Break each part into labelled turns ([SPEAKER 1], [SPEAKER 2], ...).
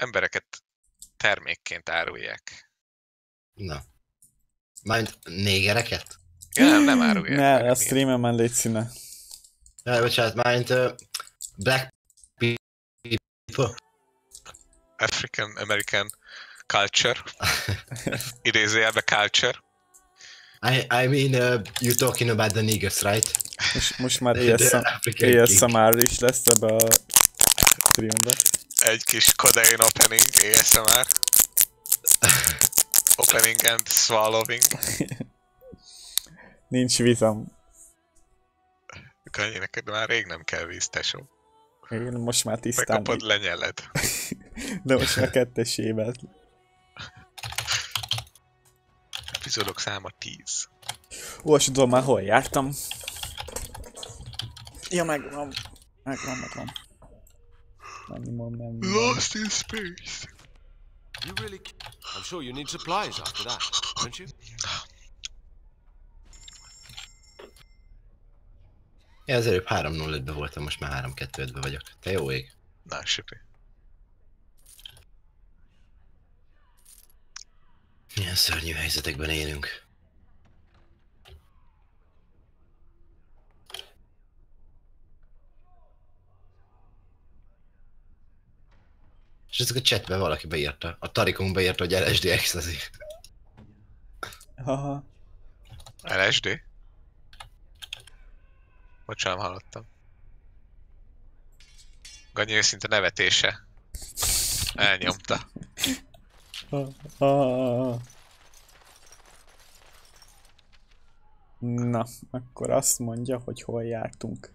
[SPEAKER 1] embereket termékként árulják.
[SPEAKER 2] Na. Mind négereket?
[SPEAKER 1] Ja, nem árulják.
[SPEAKER 3] Ne, a streamen légy színe.
[SPEAKER 2] Ja, bocsánat, mind black people.
[SPEAKER 1] African American culture. Idézőjelbe culture.
[SPEAKER 2] I mean, you're talking about the niggers, right?
[SPEAKER 3] Most már
[SPEAKER 2] African
[SPEAKER 3] ASMR is lesz ebbe a streambe.
[SPEAKER 1] Egy kis codeine opening, ASMR. Opening and swallowing.
[SPEAKER 3] Nincs vízem.
[SPEAKER 1] Kanyi, neked már rég nem kell víz, tesó.
[SPEAKER 3] Én most már tisztán.
[SPEAKER 1] Bekapod, lenyeled.
[SPEAKER 3] De most már kettesében.
[SPEAKER 1] Epizódok száma 10.
[SPEAKER 3] Olvasodom már, hol jártam. Ja, megvan. Nem.
[SPEAKER 1] Lost in space.
[SPEAKER 4] You really... I'm sure you need supplies after that, don't you?
[SPEAKER 2] Ja, az előbb 3-0-5-ben voltam, most már 3-2-5-ben vagyok. Te jó ég.
[SPEAKER 1] Na, süpi.
[SPEAKER 2] Milyen szörnyű helyzetekben élünk. És ezek a chatben valaki beírta, a Tarikon beírta, hogy LSD ecstasy.
[SPEAKER 3] Haha.
[SPEAKER 1] LSD? Bocsánat, hallottam. Ganyi őszinte nevetése. Elnyomta.
[SPEAKER 3] Na, akkor azt mondja, hogy hol jártunk.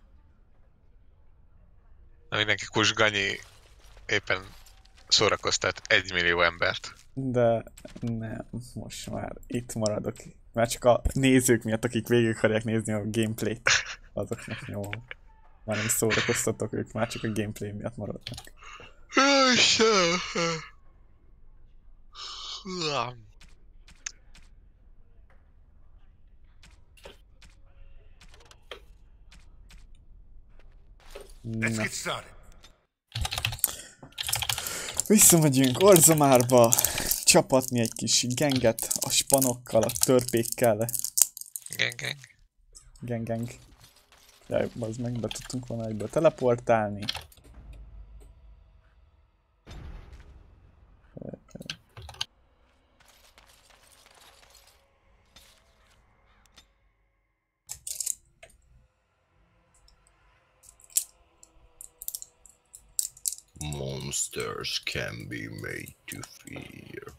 [SPEAKER 1] Na mindenki kus, Ganyi éppen szórakoztat 1 millió embert.
[SPEAKER 3] De nem, most már itt maradok. Már csak a nézők miatt, akik végig akarják nézni a gameplayt, azoknak jó. Már nem szórakoztatok, ők már csak a gameplay miatt maradnak.
[SPEAKER 5] Let's get started.
[SPEAKER 3] Visszamegyünk Orzamárba, csapatni egy kis genget a spanokkal, a törpékkel. Gang. Jaj, bazd meg, be tudtunk volna egyből teleportálni.
[SPEAKER 2] Monsters can be made to fear.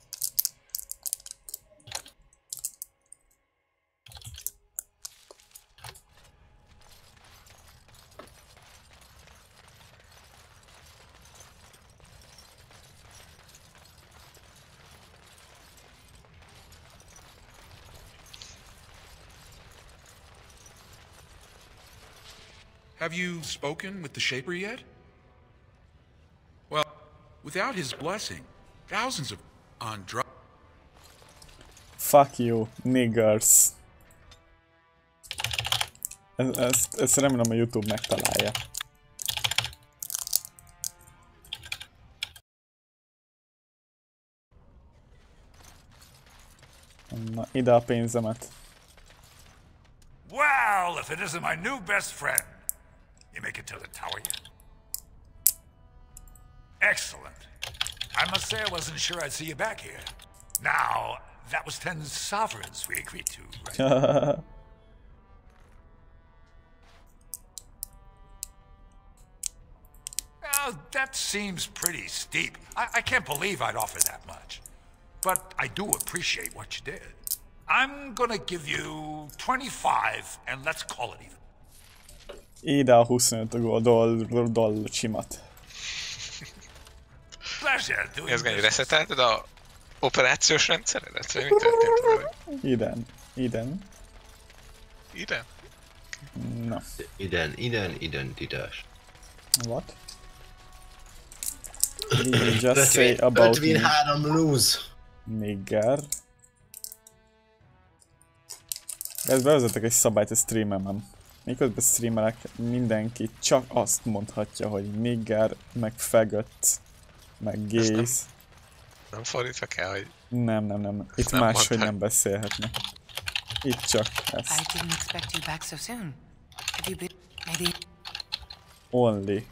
[SPEAKER 5] Have you spoken with the Shaper yet? Well, without his blessing, thousands of on drugs.
[SPEAKER 3] Fuck you, niggers. Ezt remélem a YouTube megtalálja. Na, ide a pénzemet.
[SPEAKER 6] Well, if it isn't my new best friend. You make it to the tower yet? Excellent. I must say I wasn't sure I'd see you back here. Now, that was 10 sovereigns we agreed to, right? Well, that seems pretty steep. I can't believe I'd offer that much. But I do appreciate what you did. I'm gonna give you 25 and let's call it even.
[SPEAKER 3] Ide a 25 doll csimat.
[SPEAKER 1] Ez Ganyi, reszetelted a operációs rendszeredet? Mi történt veled?
[SPEAKER 3] Iden. Na.
[SPEAKER 2] Iden, tidás.
[SPEAKER 3] What? Just say about
[SPEAKER 2] 53 lose.
[SPEAKER 3] Nigger. Ezt bevezetek egy szabályt a streamemem. Miközben streamelek, mindenki csak azt mondhatja, hogy nigger, meg faggot. meg
[SPEAKER 1] Ez
[SPEAKER 3] gaze.
[SPEAKER 1] Nem fordítva kell, hogy
[SPEAKER 3] Nem. Itt
[SPEAKER 1] nem
[SPEAKER 3] máshogy
[SPEAKER 1] mondták.
[SPEAKER 3] nem beszélhetnek. Itt csak
[SPEAKER 7] I
[SPEAKER 3] ez.
[SPEAKER 7] didn't expect you back so soon. Have you been... maybe...
[SPEAKER 3] Only.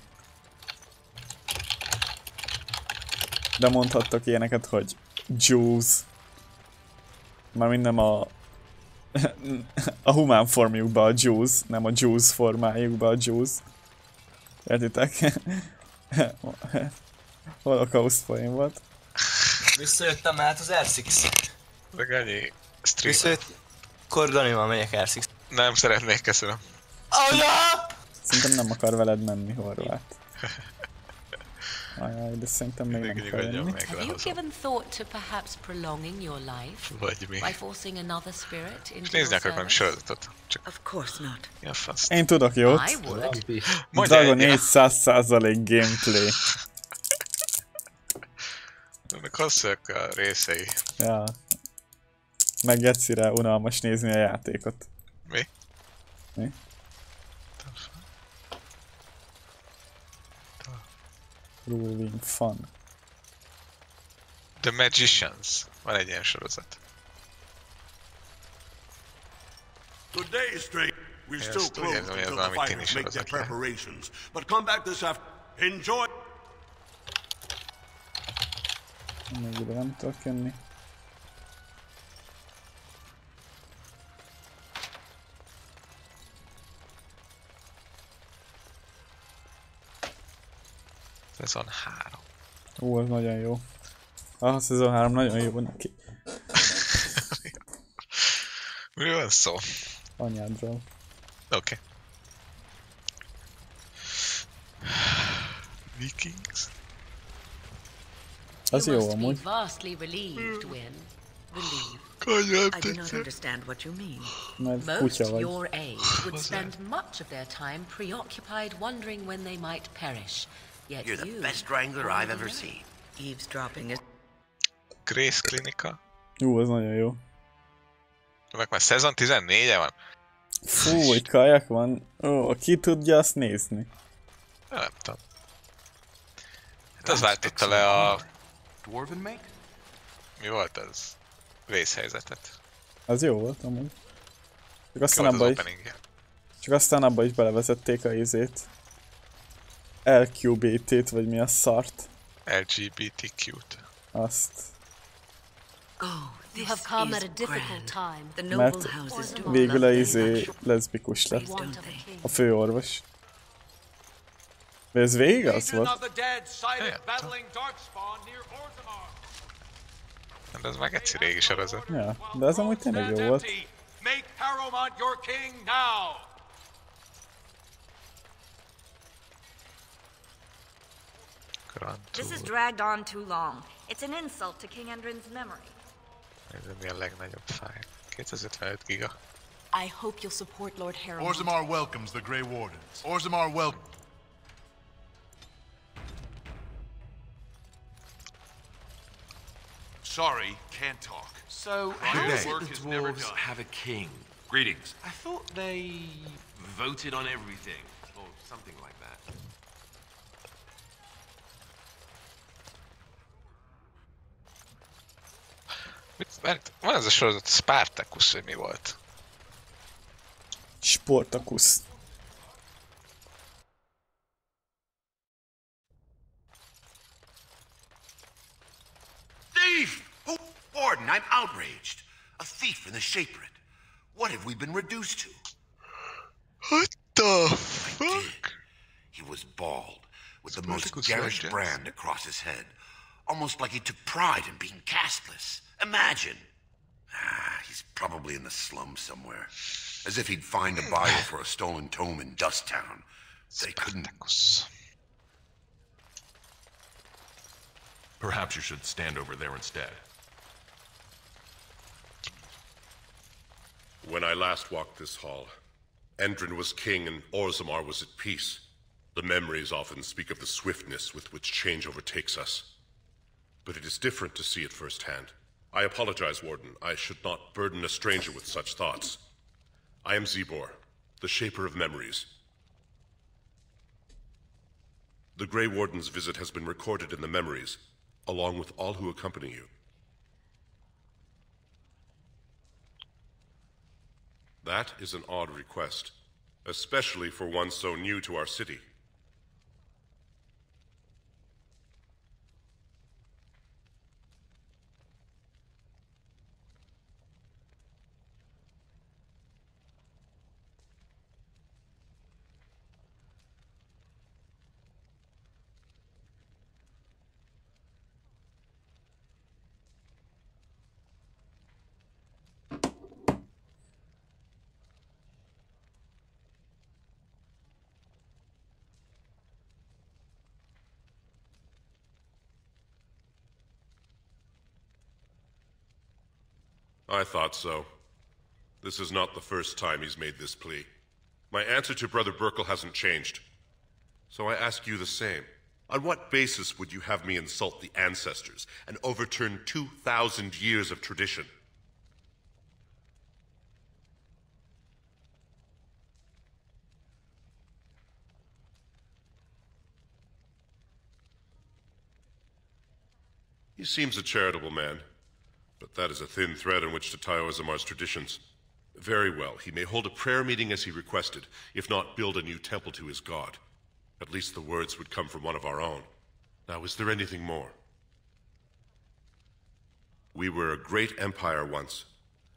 [SPEAKER 3] De mondhattok ilyeneket, hogy juice. Már minden a humán formjukba a juice, nem a juice formájukba a juice. Értitek? Holocaust poén volt.
[SPEAKER 8] Visszajöttem át az R6.
[SPEAKER 1] meg annyi stream.
[SPEAKER 8] Visszajött... Kordonival megyek R6.
[SPEAKER 1] Nem szeretnék, köszönöm.
[SPEAKER 8] Anya!
[SPEAKER 3] Szerintem nem akar veled menni, Horváth. Ajaj, de szerintem még nem akar
[SPEAKER 1] Nyugodjon
[SPEAKER 3] menni.
[SPEAKER 1] meg,
[SPEAKER 7] Have you
[SPEAKER 1] lehozom.
[SPEAKER 7] given thought to perhaps prolonging your life
[SPEAKER 1] Vagy mi.
[SPEAKER 7] by forcing another spirit into
[SPEAKER 1] Nézni
[SPEAKER 7] your
[SPEAKER 1] akarok valami
[SPEAKER 7] service?
[SPEAKER 1] sorozatot. Csak
[SPEAKER 7] Of course not.
[SPEAKER 1] mi a fasz.
[SPEAKER 3] Én tudok jót.
[SPEAKER 7] I would.
[SPEAKER 1] Mondja
[SPEAKER 3] Dragon
[SPEAKER 1] egyet.
[SPEAKER 3] 400% gameplay.
[SPEAKER 1] Ennek hosszúak a részei.
[SPEAKER 3] Ja. Meg Gecire unalmas nézni a játékot.
[SPEAKER 1] Mi?
[SPEAKER 3] Mi? Ruling fun.
[SPEAKER 1] The Magicians. Van egy ilyen sorozat.
[SPEAKER 9] Good day, Straight. We're
[SPEAKER 1] Yes,
[SPEAKER 9] still
[SPEAKER 1] do
[SPEAKER 9] closed
[SPEAKER 1] you know
[SPEAKER 9] until
[SPEAKER 1] about
[SPEAKER 9] the
[SPEAKER 1] me
[SPEAKER 9] fighters
[SPEAKER 1] finish
[SPEAKER 9] make
[SPEAKER 1] it,
[SPEAKER 9] their
[SPEAKER 1] okay.
[SPEAKER 9] preparations. But come back this afternoon. Enjoy.
[SPEAKER 3] Még ide nem tudok jönni.
[SPEAKER 1] Szezon 3.
[SPEAKER 3] Ez nagyon jó. A szezon 3 nagyon jó neki.
[SPEAKER 1] Miről van szó?
[SPEAKER 3] Anyádról.
[SPEAKER 1] Oké. Vikings?
[SPEAKER 3] Az
[SPEAKER 7] You
[SPEAKER 3] jó
[SPEAKER 7] must be
[SPEAKER 3] amúgy.
[SPEAKER 7] vastly relieved, Win. Relieved.
[SPEAKER 1] Kanyar
[SPEAKER 7] I do not understand what you mean.
[SPEAKER 3] Mert
[SPEAKER 7] Most
[SPEAKER 3] kutya vagy.
[SPEAKER 7] your age would spend much of their time preoccupied wondering when they might perish. Yet
[SPEAKER 10] You're the
[SPEAKER 7] you,
[SPEAKER 10] best wrangler I've ever
[SPEAKER 7] know.
[SPEAKER 10] seen.
[SPEAKER 7] Eavesdropping is...
[SPEAKER 1] Grace Klinika?
[SPEAKER 3] Az nagyon jó.
[SPEAKER 1] Meg már szezon 14-e van?
[SPEAKER 3] Fú, hogy kajak van. Ó, ki tudja azt nézni?
[SPEAKER 1] Nem tudom. Hát az váltotta le a...
[SPEAKER 4] Dwarven make?
[SPEAKER 1] Mi volt az? Vészhelyzetet.
[SPEAKER 3] Az jó volt amúgy. Csak
[SPEAKER 1] Mi
[SPEAKER 3] aztán
[SPEAKER 1] volt az
[SPEAKER 3] abba is,
[SPEAKER 1] openingje?
[SPEAKER 3] csak aztán abba is belevezették a izét. LQBT-t, vagy mi a szart.
[SPEAKER 1] LGBTQ-t.
[SPEAKER 3] Azt.
[SPEAKER 7] Oh,
[SPEAKER 11] You have come at a difficult time.
[SPEAKER 7] The
[SPEAKER 3] Mert
[SPEAKER 7] noble houses do
[SPEAKER 3] végül a
[SPEAKER 7] love
[SPEAKER 3] izé
[SPEAKER 7] their
[SPEAKER 3] leszbikus lett.
[SPEAKER 11] Want of a king.
[SPEAKER 3] A főorvos. De ez végig az
[SPEAKER 6] Legion of
[SPEAKER 3] volt?
[SPEAKER 6] the Dead sighted
[SPEAKER 1] Yeah.
[SPEAKER 6] battling Darkspawn near Orzammar.
[SPEAKER 1] De ez meg egy régi sorozat.
[SPEAKER 3] Ja, de ez amúgy tényleg jó
[SPEAKER 6] Stand
[SPEAKER 3] volt.
[SPEAKER 6] empty. Make Harrowmont your king now.
[SPEAKER 1] Grand
[SPEAKER 11] This has
[SPEAKER 1] Tour.
[SPEAKER 11] dragged on too long. It's an insult to King Endrin's memory.
[SPEAKER 1] Ez mi a legnagyobb fáj? 255 giga.
[SPEAKER 7] I hope you'll support Lord Harrowmont.
[SPEAKER 9] Orzammar welcomes the Grey Wardens. Orzammar welcomes.
[SPEAKER 6] Sorry, can't talk.
[SPEAKER 4] So,
[SPEAKER 6] Good
[SPEAKER 4] how
[SPEAKER 6] day.
[SPEAKER 4] is it
[SPEAKER 6] Work
[SPEAKER 4] the
[SPEAKER 6] is never
[SPEAKER 4] dwarves
[SPEAKER 6] done.
[SPEAKER 4] have a king?
[SPEAKER 6] Greetings.
[SPEAKER 4] I thought they voted on everything, or something like that.
[SPEAKER 1] Mert van ez a sorozat, Spartacus, hogy mi volt?
[SPEAKER 3] Sportakusz.
[SPEAKER 10] Thief! Oh, Warden, I'm outraged. A thief in the Shaperit. What have we been reduced to?
[SPEAKER 1] What the
[SPEAKER 10] I
[SPEAKER 1] fuck?
[SPEAKER 10] did. He was bald, with the most
[SPEAKER 1] Spartacus
[SPEAKER 10] garish
[SPEAKER 1] Legends.
[SPEAKER 10] brand across his head. Almost like he took pride in being castless. Imagine. He's probably in the slums somewhere. As if he'd find a buyer for a stolen tome in Dusttown. They couldn't...
[SPEAKER 1] Spartacus.
[SPEAKER 4] Perhaps you should stand over there instead.
[SPEAKER 9] When I last walked this hall, Endrin was king and Orzammar was at peace. The memories often speak of the swiftness with which change overtakes us. But it is different to see it firsthand. I apologize, Warden. I should not burden a stranger with such thoughts. I am Zebor, the Shaper of Memories. The Grey Warden's visit has been recorded in the memories, along with all who accompany you. That is an odd request, especially for one so new to our city. I thought so. This is not the first time he's made this plea. My answer to Brother Burkle hasn't changed. So I ask you the same. On what basis would you have me insult the ancestors and overturn 2,000 years of tradition? He seems a charitable man, but that is a thin thread on which to tie Orzamar's traditions. Very well, he may hold a prayer meeting as he requested, if not build a new temple to his god. At least the words would come from one of our own. Now, is there anything more? We were a great empire once,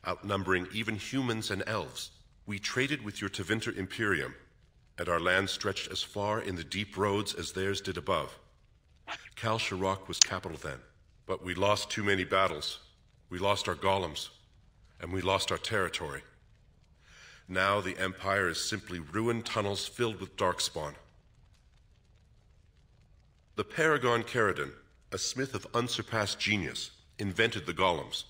[SPEAKER 9] outnumbering even humans and elves. We traded with your Tevinter Imperium, and our land stretched as far in the deep roads as theirs did above. Kal Sharok was capital then, but we lost too many battles. We lost our golems, and we lost our territory. Now the Empire is simply ruined tunnels filled with darkspawn. The Paragon Caridon, a smith of unsurpassed genius, invented the golems.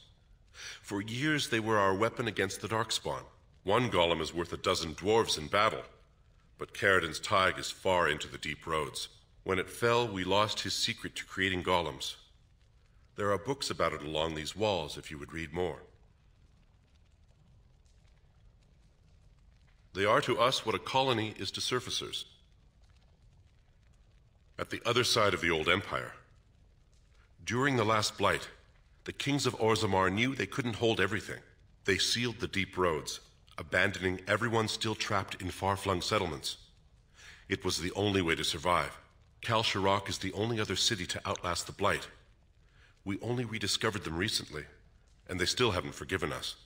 [SPEAKER 9] For years they were our weapon against the darkspawn. One golem is worth a dozen dwarves in battle, but Caridon's tag is far into the deep roads. When it fell, we lost his secret to creating golems. There are books about it along these walls if you would read more. They are to us what a colony is to surfacers. At the other side of the old empire, during the last blight, the kings of Orzammar knew they couldn't hold everything. They sealed the deep roads, abandoning everyone still trapped in far-flung settlements. It was the only way to survive. Kal Sharok is the only other city to outlast the blight. We only rediscovered them recently, and they still haven't forgiven us.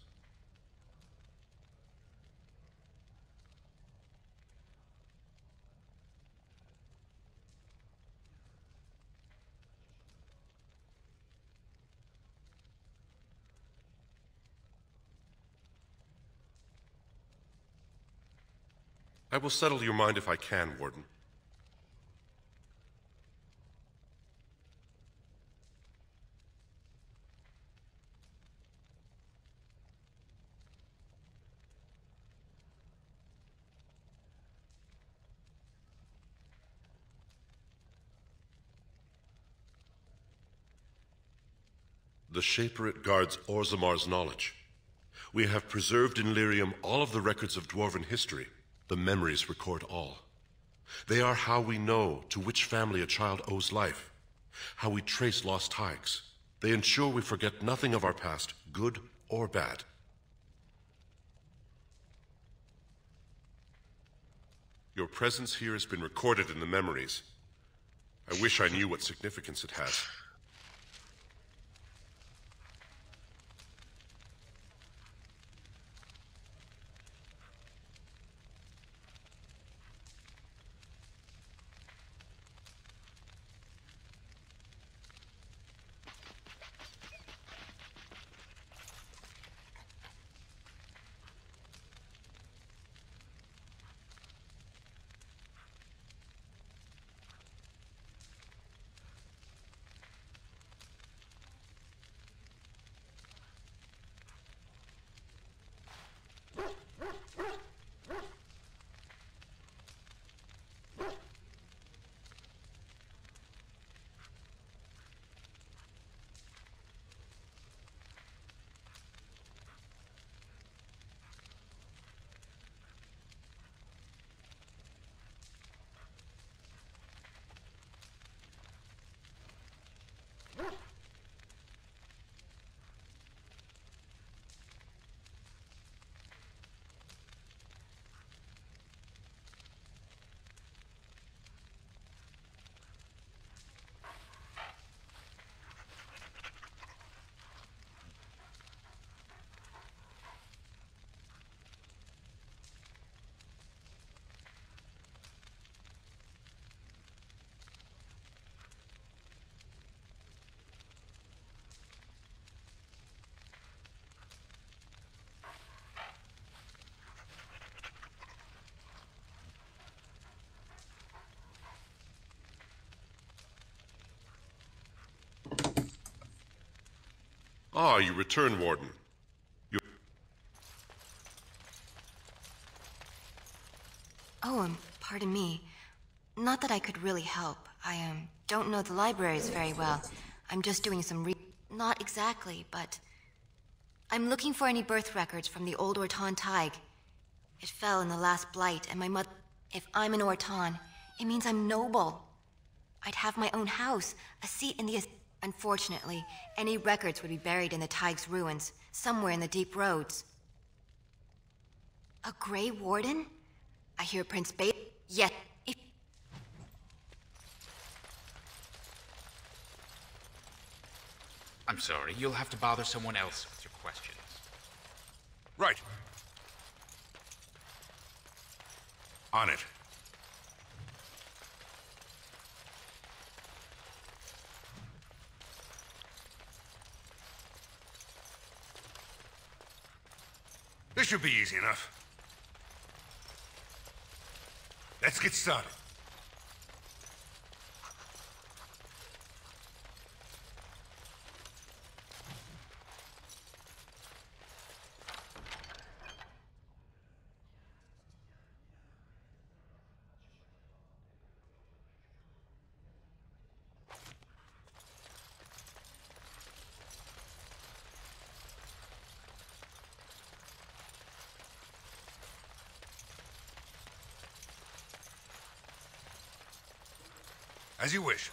[SPEAKER 9] I will settle your mind if I can, Warden. The Shaperate guards Orzamar's knowledge. We have preserved in Lyrium all of the records of dwarven history. The memories record all. They are how we know to which family a child owes life, how we trace lost ties. They ensure we forget nothing of our past, good or bad. Your presence here has been recorded in the memories. I wish I knew what significance it has. Ah, you return, Warden.
[SPEAKER 12] Oh, pardon me. Not that I could really help. I, don't know the libraries very well. I'm just doing some Not exactly, but... I'm looking for any birth records from the old Orton Tig. It fell in the last blight, and my mother... If I'm an Orton, it means I'm noble. I'd have my own house, a seat in the... Unfortunately, any records would be buried in the Tig's ruins, somewhere in the deep roads. A Grey Warden? I hear Prince Ba... Yet, if...
[SPEAKER 13] I'm sorry, you'll have to bother someone else with your questions.
[SPEAKER 6] Right. On it. This should be easy enough. Let's get started. As you wish.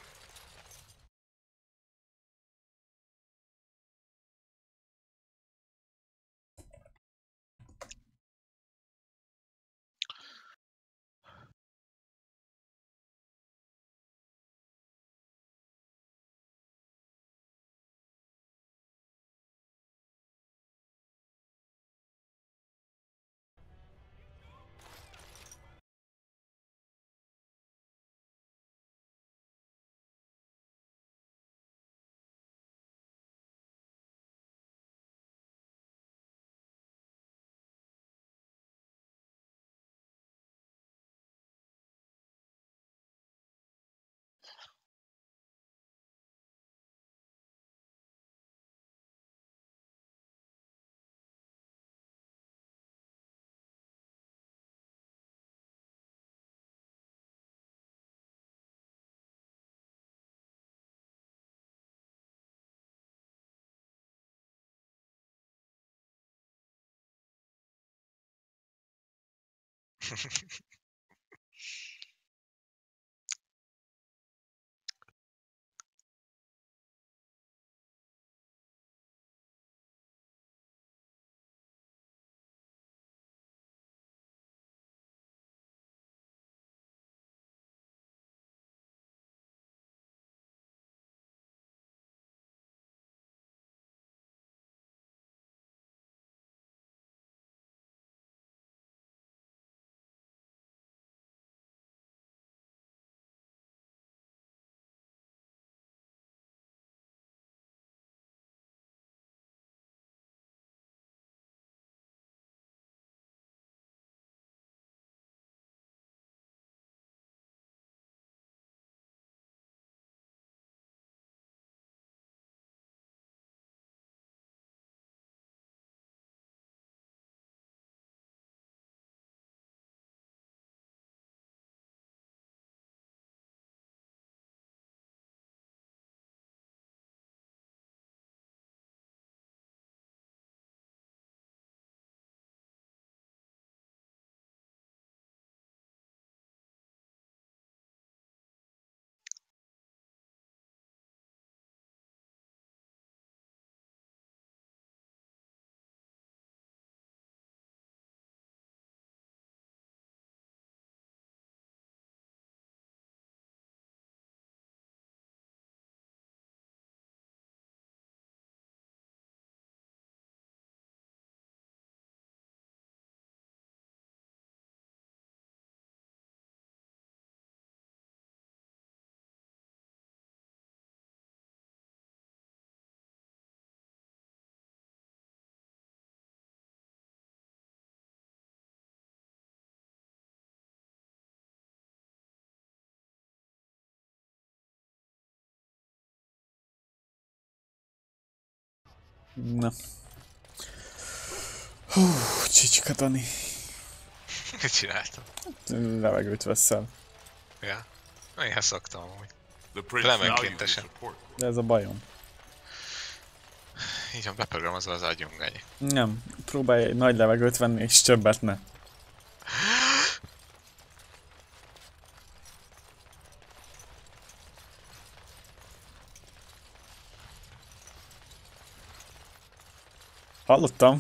[SPEAKER 3] Na. Hú, Csicsika Dani.
[SPEAKER 1] Mit csináltam?
[SPEAKER 3] Levegőt veszel.
[SPEAKER 1] Ja. Néha szoktam amúgy.
[SPEAKER 6] prince
[SPEAKER 1] Nem önkéntesen.
[SPEAKER 3] De ez a bajom.
[SPEAKER 1] Így van beprogramozva az agyunk, ennyi.
[SPEAKER 3] Nem, próbálj egy nagy levegőt venni, és többet ne. Hallottam?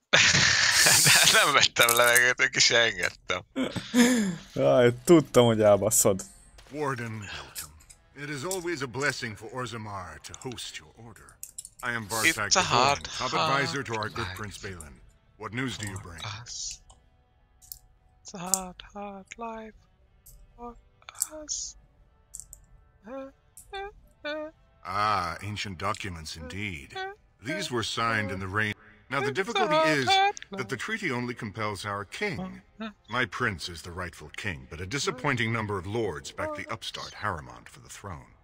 [SPEAKER 1] De nem vettem levegőt, ők is engedtem.
[SPEAKER 3] Jaj, tudtam, hogy elbaszod.
[SPEAKER 14] Warden, welcome. It is always a blessing for Orzammar to host your order. I am Varsak
[SPEAKER 1] It's a hard,
[SPEAKER 14] top advisor to our good Prince Balin. What news do you bring?
[SPEAKER 1] It's a hard life for us.
[SPEAKER 14] Ah, ancient documents indeed. These were signed in the reign. Now the difficulty is that the treaty only compels our king. My prince is the rightful king, but a disappointing number of lords back the upstart Harrimont for the throne.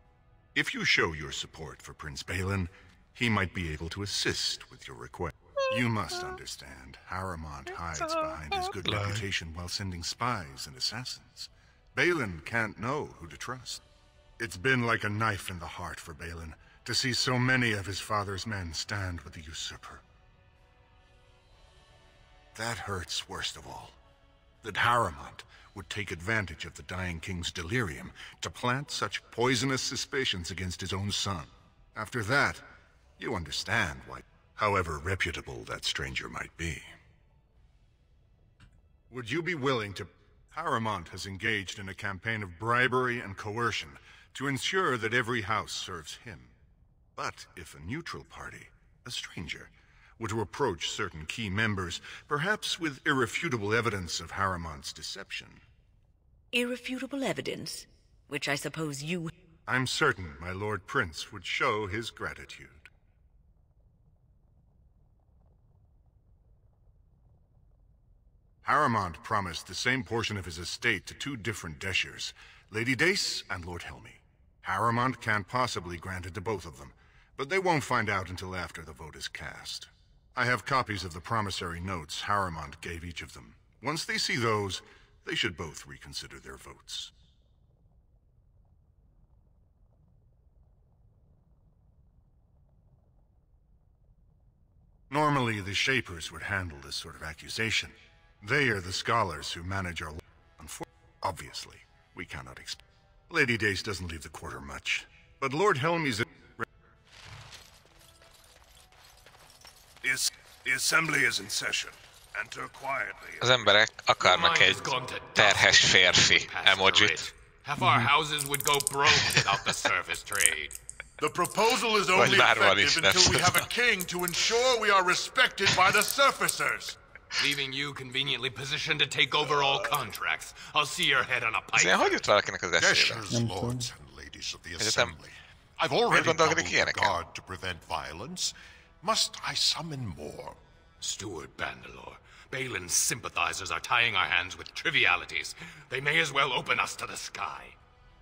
[SPEAKER 14] If you show your support for Prince Balin, he might be able to assist with your request. You must understand, Harrimont hides behind his good reputation while sending spies and assassins. Balin can't know who to trust. It's been like a knife in the heart for Balin to see so many of his father's men stand with the usurper. That hurts worst of all. That Harrimont would take advantage of the dying king's delirium to plant such poisonous suspicions against his own son. After that, you understand why, however reputable that stranger might be. Would you be willing to... Harrimont has engaged in a campaign of bribery and coercion to ensure that every house serves him. But if a neutral party, a stranger, were to approach certain key members, perhaps with irrefutable evidence of Harrimont's deception...
[SPEAKER 15] Irrefutable evidence? Which I suppose you...
[SPEAKER 14] I'm certain my Lord Prince would show his gratitude. Harrimont promised the same portion of his estate to two different Deshers, Lady Dace and Lord Helmy. Harrimont can't possibly grant it to both of them, but they won't find out until after the vote is cast. I have copies of the promissory notes Harrimont gave each of them. Once they see those, they should both reconsider their votes. Normally, the Shapers would handle this sort of accusation. They are the scholars who manage our... Obviously, we cannot expect... Lady Dace doesn't leave the quarter much, but Lord Helmy's...
[SPEAKER 16] The assembly is in session. Enter quietly.
[SPEAKER 1] Az emberek akarnak egy terhes férfi emojit.
[SPEAKER 13] Half our houses would go broke without the service trade.
[SPEAKER 16] The proposal is only effective until we have a king to ensure we are respected by the surfacers.
[SPEAKER 13] Leaving you conveniently positioned to take over all contracts. I'll see your head on a pike.
[SPEAKER 1] Hogy jut valakinek az eszébe?
[SPEAKER 17] Lords and ladies of the assembly. I've already doubled the guard to prevent violence. Must I summon more?
[SPEAKER 13] Steward Bandalore, Balin's sympathizers are tying our hands with trivialities. They may as well open us to the sky.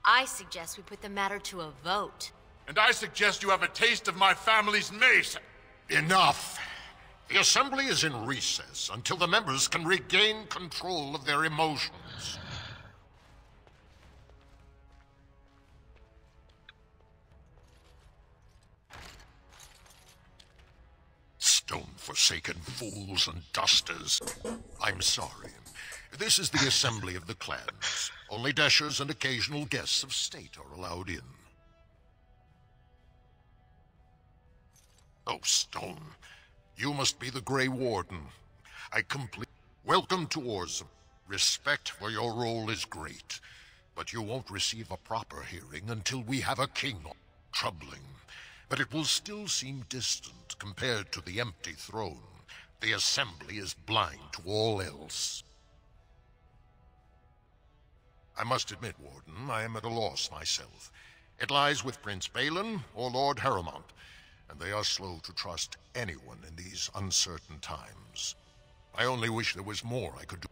[SPEAKER 18] I suggest we put the matter to a vote.
[SPEAKER 16] And I suggest you have a taste of my family's mace.
[SPEAKER 17] Enough! The assembly is in recess until the members can regain control of their emotions. Stone-forsaken fools and dusters. I'm sorry. This is the assembly of the clans. Only Deshers and occasional guests of state are allowed in. Oh, Stone. You must be the Grey Warden. Welcome to Orzum. Respect for your role is great, but you won't receive a proper hearing until we have a king. Troubling, but it will still seem distant compared to the empty throne. The assembly is blind to all else. I must admit, Warden, I am at a loss myself. It lies with Prince Balin or Lord Harrimont, and they are slow to trust anyone in these uncertain times. I only wish there was more I could do.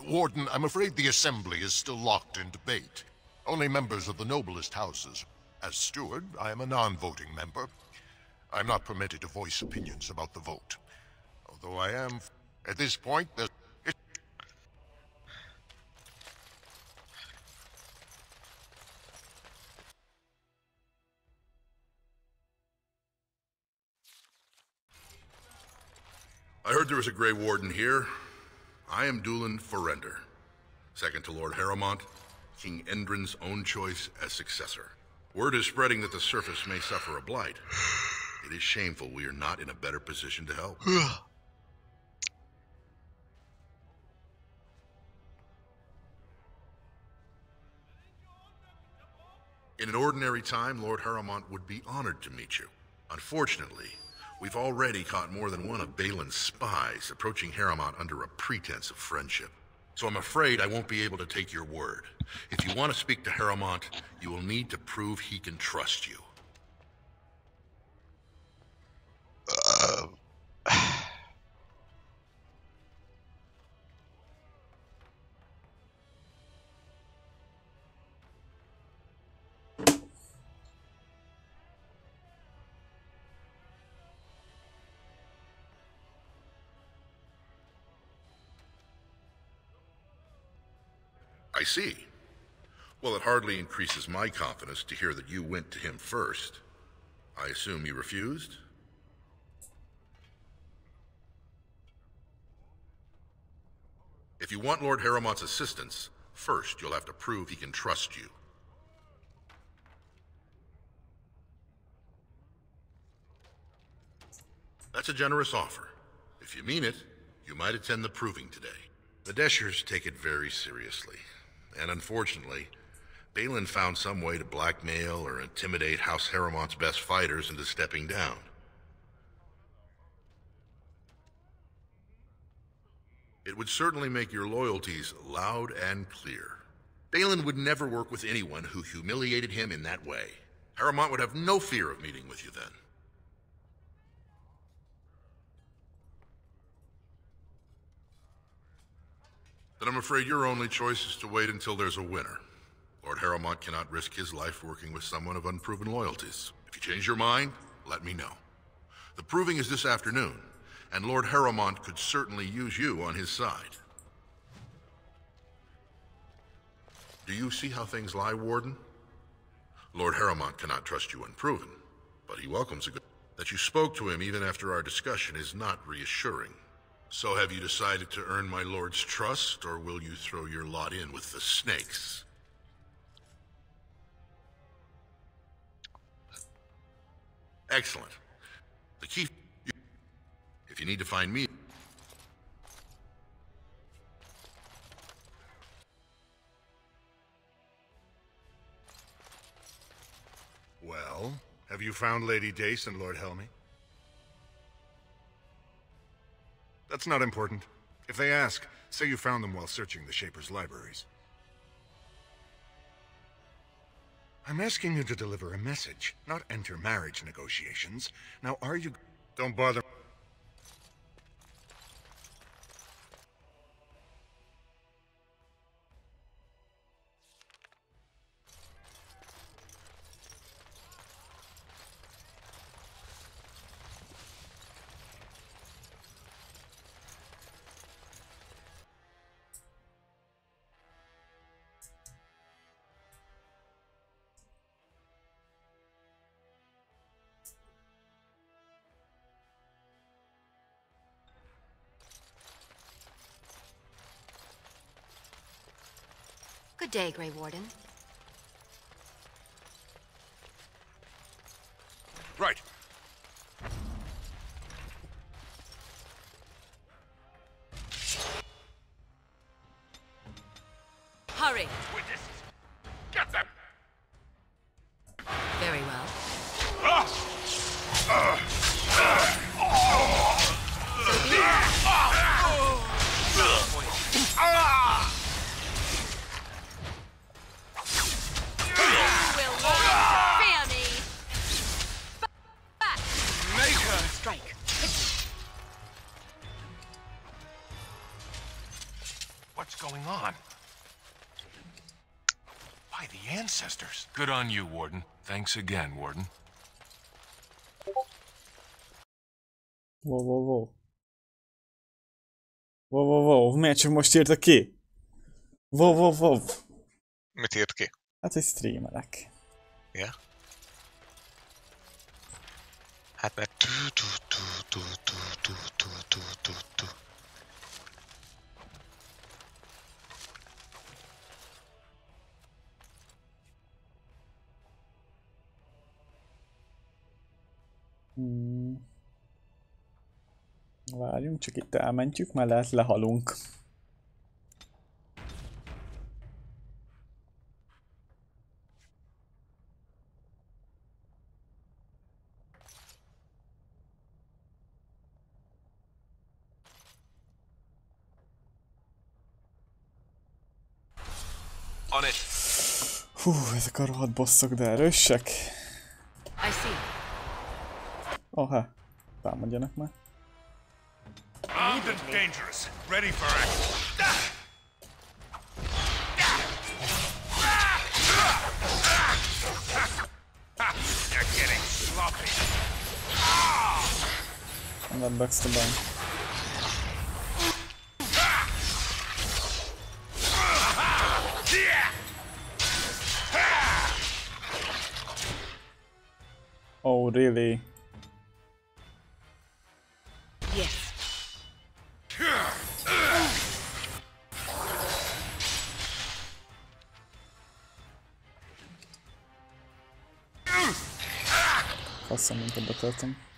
[SPEAKER 17] Warden, I'm afraid the assembly is still locked in debate. Only members of the noblest houses. As steward, I am a non-voting member. I'm not permitted to voice opinions about the vote. Although I am... At this point,
[SPEAKER 9] I heard there was a Grey Warden here. I am Doolan Forrender, second to Lord Harrowmont, King Endrin's own choice as successor. Word is spreading that the surface may suffer a blight. It is shameful we are not in a better position to help. In an ordinary time, Lord Harrowmont would be honored to meet you. Unfortunately, we've already caught more than one of Balin's spies approaching Harrowmont under a pretense of friendship. So I'm afraid I won't be able to take your word. If you want to speak to Harrowmont, you will need to prove he can trust you. I see. Well, it hardly increases my confidence to hear that you went to him first. I assume you refused? If you want Lord Harrowmont's assistance, first you'll have to prove he can trust you. That's a generous offer. If you mean it, you might attend the proving today. The Deshers take it very seriously. And unfortunately, Balin found some way to blackmail or intimidate House Harrowmont's best fighters into stepping down. It would certainly make your loyalties loud and clear. Balin would never work with anyone who humiliated him in that way. Harrowmont would have no fear of meeting with you then. Then I'm afraid your only choice is to wait until there's a winner. Lord Harrowmont cannot risk his life working with someone of unproven loyalties. If you change your mind, let me know. The proving is this afternoon, and Lord Harrowmont could certainly use you on his side. Do you see how things lie, Warden? Lord Harrowmont cannot trust you unproven, but he welcomes a good... That you spoke to him even after our discussion is not reassuring. So have you decided to earn my lord's trust, or will you throw your lot in with the snakes? Excellent. The key... If you need to find me...
[SPEAKER 14] Well, have you found Lady Dace and Lord Helmy? That's not important. If they ask, say you found them while searching the Shaper's libraries. I'm asking you to deliver a message, not enter marriage negotiations. Now, are you... Don't bother...
[SPEAKER 12] Good day, Grey Warden.
[SPEAKER 16] Right.
[SPEAKER 7] Hurry.
[SPEAKER 16] Witnesses. Get them.
[SPEAKER 7] Very well.
[SPEAKER 16] What's going on? By the ancestors. Good on you, Warden. Thanks again, Warden.
[SPEAKER 3] Wow. Miért csak most írta ki? Wow.
[SPEAKER 1] Mit írt ki?
[SPEAKER 3] Hát, hogy streamelek.
[SPEAKER 1] Ja. Hát mert
[SPEAKER 3] Várjunk, csak itt elmentjük, mert lehet lehalunk.
[SPEAKER 4] On it.
[SPEAKER 3] Hú, ezek a rohadt bosszok, de erősek. Oh, támadjanak már.
[SPEAKER 16] Armed and dangerous. Ready for action. You're getting sloppy.
[SPEAKER 3] I'm not backstabbing. Oh, really?
[SPEAKER 15] Yes.
[SPEAKER 3] Faszom, mint oda töltöm.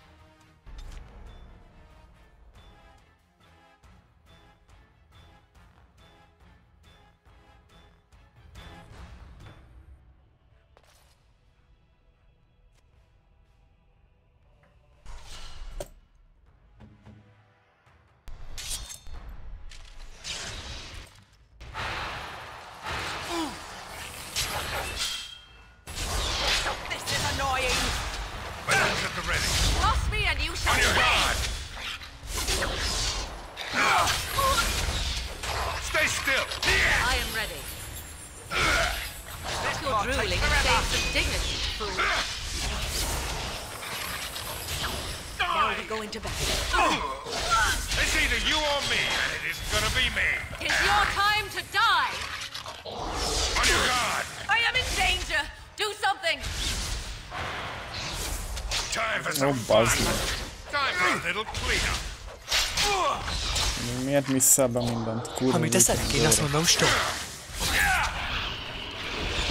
[SPEAKER 3] Miért vissza be mindent? Kurva.
[SPEAKER 8] Ha mit teszed? Én azt mondom, stop.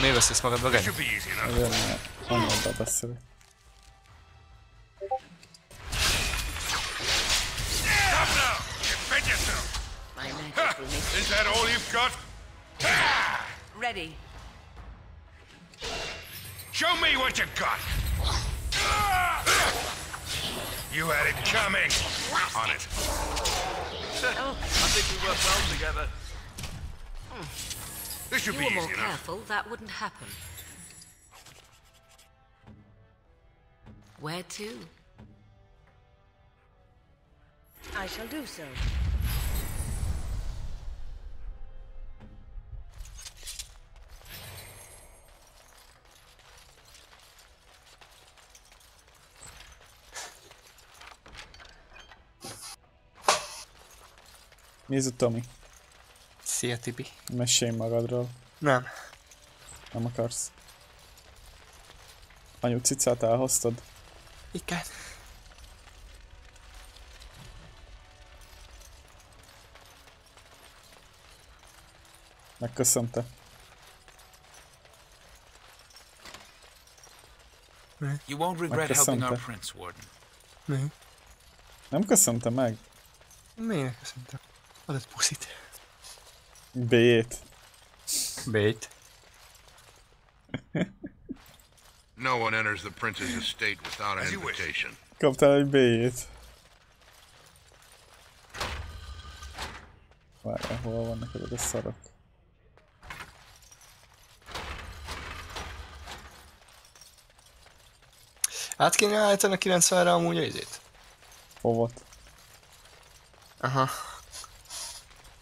[SPEAKER 8] Miért veszesz magadba, Gany?
[SPEAKER 3] Azért, mert hangoddal beszélek.
[SPEAKER 16] Is that all you've got?
[SPEAKER 7] Ready.
[SPEAKER 16] Show me what you got. You had it coming. On it.
[SPEAKER 4] I think we work well together.
[SPEAKER 16] This should be
[SPEAKER 7] If you were
[SPEAKER 16] easy
[SPEAKER 7] more
[SPEAKER 16] enough.
[SPEAKER 7] careful, that wouldn't happen. Where to?
[SPEAKER 15] I shall do so.
[SPEAKER 3] Nézd, Tomi.
[SPEAKER 8] Szia, Tibi.
[SPEAKER 3] Mesélj magadról.
[SPEAKER 8] Nem.
[SPEAKER 3] Nem akarsz? Anyu cicát elhoztad?
[SPEAKER 8] Igen.
[SPEAKER 3] Megköszönte.
[SPEAKER 5] You won't regret helping our prince, Warden.
[SPEAKER 8] Mi?
[SPEAKER 3] Nem köszönte meg?
[SPEAKER 8] Miért köszöntem? Ad egy puszit.
[SPEAKER 3] B-t.
[SPEAKER 8] B-t.
[SPEAKER 17] No one enters the prince's estate without an invitation.
[SPEAKER 3] Kaptál egy B-t. Várjál, hol vannak ezek a szarok?
[SPEAKER 8] Át kéne állítani a 90-re amúgy a izét?
[SPEAKER 3] Fovat.
[SPEAKER 8] Aha.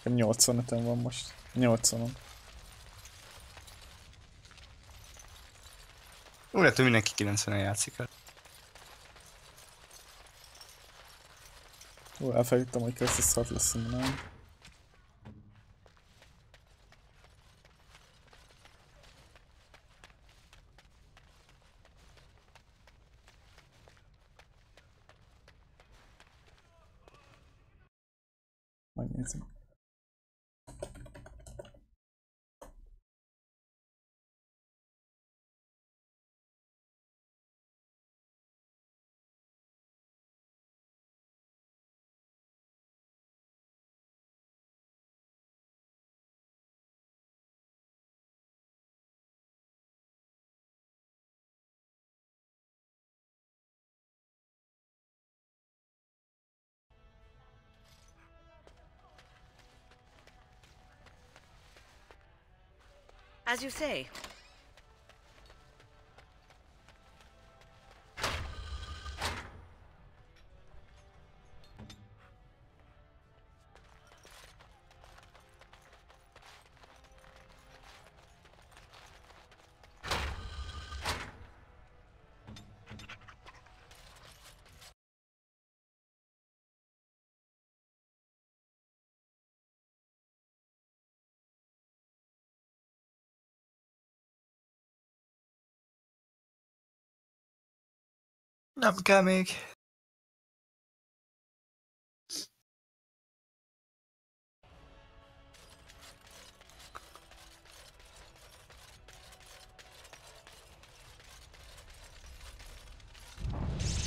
[SPEAKER 3] 85-en van most. 80-on.
[SPEAKER 8] Úgy lehet, hogy mindenki 90-en játszik el.
[SPEAKER 3] Ó, elfelejtettem, hogy közt 6 lesz, nem? Megnézem.
[SPEAKER 15] As you say.
[SPEAKER 8] Nem kell még.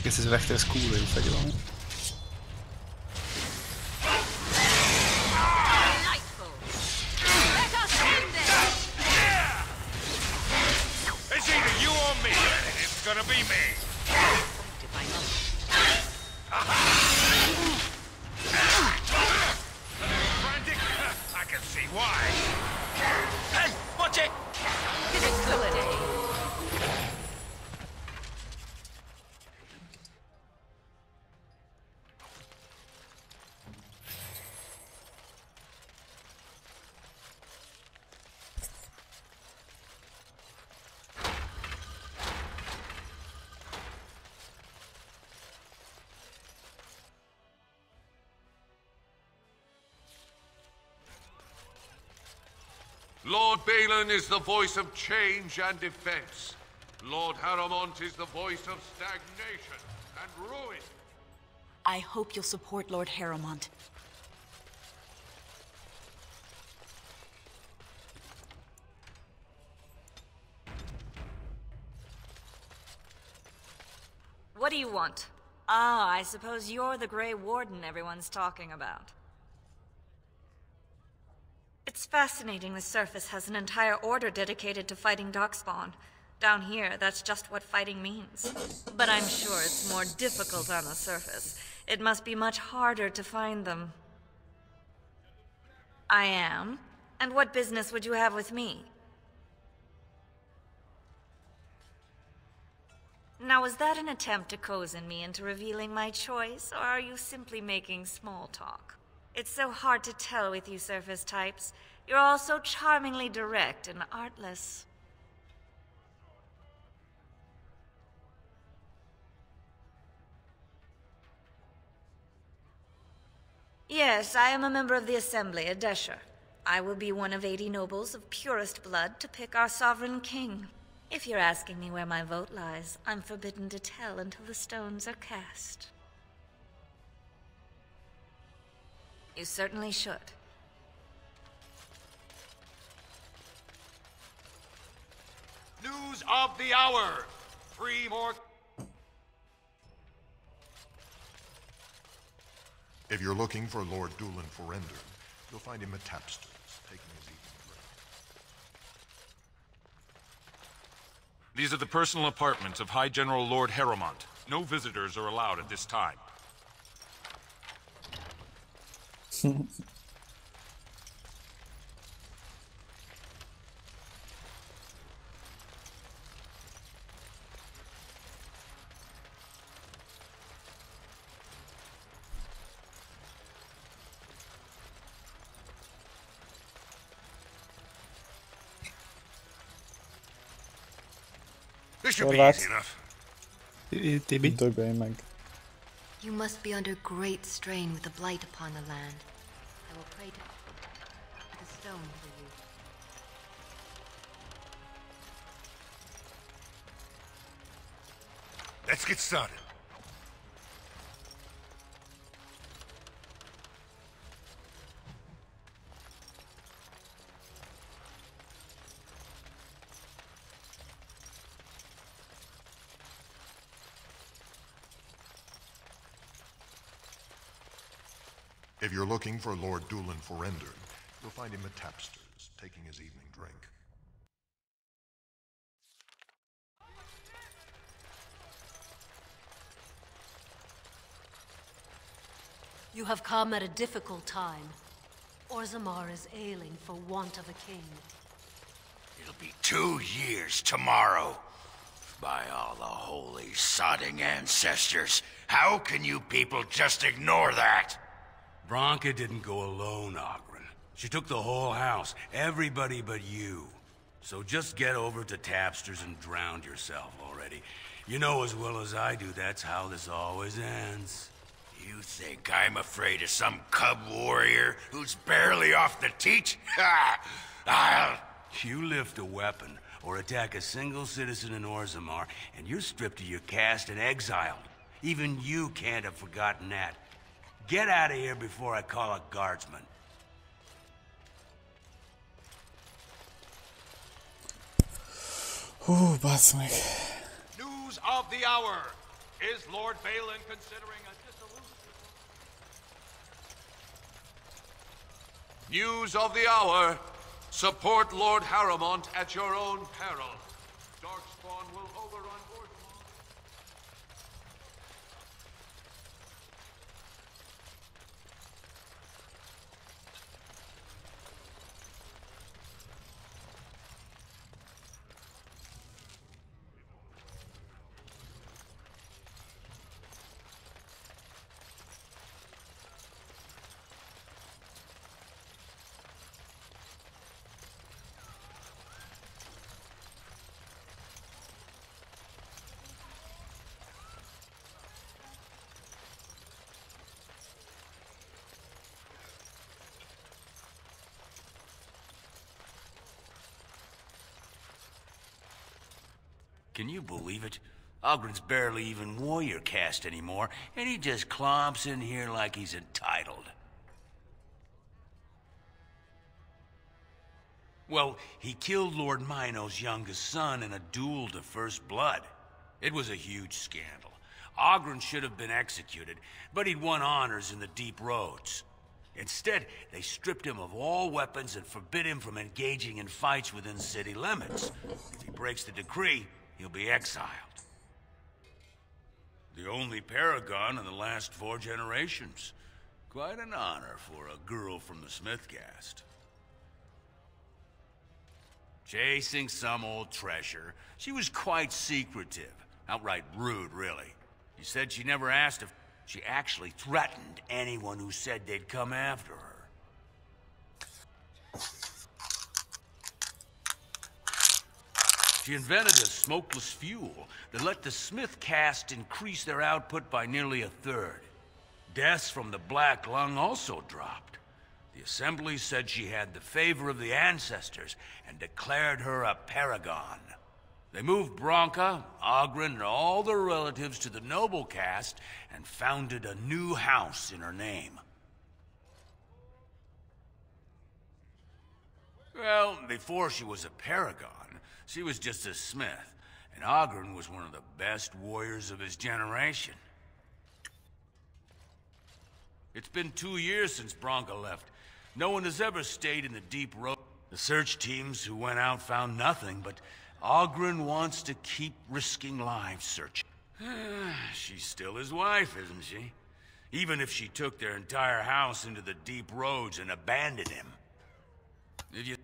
[SPEAKER 8] Guess this vector is cooler if I do it.
[SPEAKER 6] It's either you or me, and it's gonna be me. Frantic? I can see why. Hey, watch it! Lord Balin is the voice of change and defense. Lord Harrowmont is the voice of stagnation and ruin.
[SPEAKER 15] I hope you'll support Lord Harrowmont.
[SPEAKER 11] What do you want? Ah, I suppose you're the Grey Warden everyone's talking about. It's fascinating the surface has an entire order dedicated to fighting Darkspawn. Down here, that's just what fighting means. But I'm sure it's more difficult on the surface. It must be much harder to find them. I am? And what business would you have with me? Now, was that an attempt to cozen me into revealing my choice, or are you simply making small talk? It's so hard to tell with you surface types. You're all so charmingly direct and artless. Yes, I am a member of the Assembly, a Desher. I will be one of 80 nobles of purest blood to pick our sovereign king. If you're asking me where my vote lies, I'm forbidden to tell until the stones are cast. You certainly should.
[SPEAKER 6] News of the hour! 3 more...
[SPEAKER 17] If you're looking for Lord Doolin Forender, you'll find him at Tapsters, taking his evening break.
[SPEAKER 5] These are the personal apartments of High General Lord Harrowmont. No visitors are allowed at this time.
[SPEAKER 16] This should be easy enough.
[SPEAKER 8] Tibi.
[SPEAKER 3] Dögölj meg.
[SPEAKER 12] You must be under great strain with the blight upon the land. I will pray to the stone for you.
[SPEAKER 16] Let's get started.
[SPEAKER 17] If you're looking for Lord Doolin Forender, you'll find him at Tapster's, taking his evening drink.
[SPEAKER 15] You have come at a difficult time. Orzammar is ailing for want of a king.
[SPEAKER 10] It'll be 2 years tomorrow. By all the holy sodding ancestors, how can you people just ignore that?
[SPEAKER 6] Bronca didn't go alone, Ogren. She took the whole house, everybody but you. So just get over to Tapster's and drown yourself already. You know as well as I do that's how this always ends.
[SPEAKER 10] You think I'm afraid of some cub warrior who's barely off the teat? Ha!
[SPEAKER 6] You lift a weapon or attack a single citizen in Orzammar, and you're stripped of your caste and exiled. Even you can't have forgotten that. Get out of here before I call a guardsman.
[SPEAKER 3] Bassz meg.
[SPEAKER 13] News of the hour. Is Lord Balin considering a dissolution? News of the hour. Support Lord Harrowmont at your own peril. Darkspawn will overrun Orzammar.
[SPEAKER 10] Can you believe it? Ogren's barely even warrior caste anymore, and he just clomps in here like he's entitled.
[SPEAKER 6] Well, he killed Lord Mino's youngest son in a duel to first blood. It was a huge scandal. Ogren should have been executed, but he'd won honors in the deep roads. Instead, they stripped him of all weapons and forbid him from engaging in fights within city limits. If he breaks the decree, he'll be exiled. The only paragon in the last 4 generations. Quite an honor for a girl from the Smith caste. Chasing some old treasure, she was quite secretive. Outright rude, really. She said she never asked if she actually threatened anyone who said they'd come after her. She invented a smokeless fuel that let the Smith caste increase their output by nearly 1/3. Deaths from the Black Lung also dropped. The Assembly said she had the favor of the ancestors and declared her a paragon. They moved Bronca, Ogren, and all their relatives to the noble caste and founded a new house in her name. Well, before she was a paragon, she was just a smith, and Ogren was one of the best warriors of his generation. It's been 2 years since Bronca left. No one has ever stayed in the deep road. The search teams who went out found nothing, but Ogren wants to keep risking lives searching. She's still his wife, isn't she? Even if she took their entire house into the deep roads and abandoned him. Did you...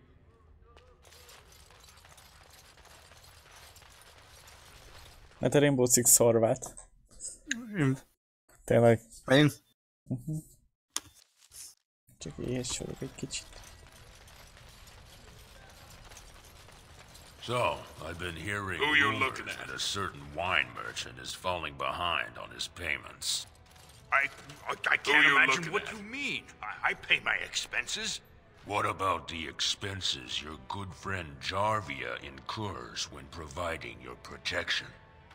[SPEAKER 3] Hát a Rainbow Six szarvát. Tényleg.
[SPEAKER 8] Én?
[SPEAKER 3] Csak éhes vagyok egy kicsit.
[SPEAKER 6] So, I've been hearing
[SPEAKER 16] Who you
[SPEAKER 6] rumors
[SPEAKER 16] looking at?
[SPEAKER 6] that a certain wine merchant is falling behind on his payments.
[SPEAKER 16] I can't
[SPEAKER 6] you
[SPEAKER 16] imagine
[SPEAKER 6] looking
[SPEAKER 16] what
[SPEAKER 6] at?
[SPEAKER 16] you mean. I pay my expenses.
[SPEAKER 6] What about the expenses your good friend Jarvia incurs when providing your protection?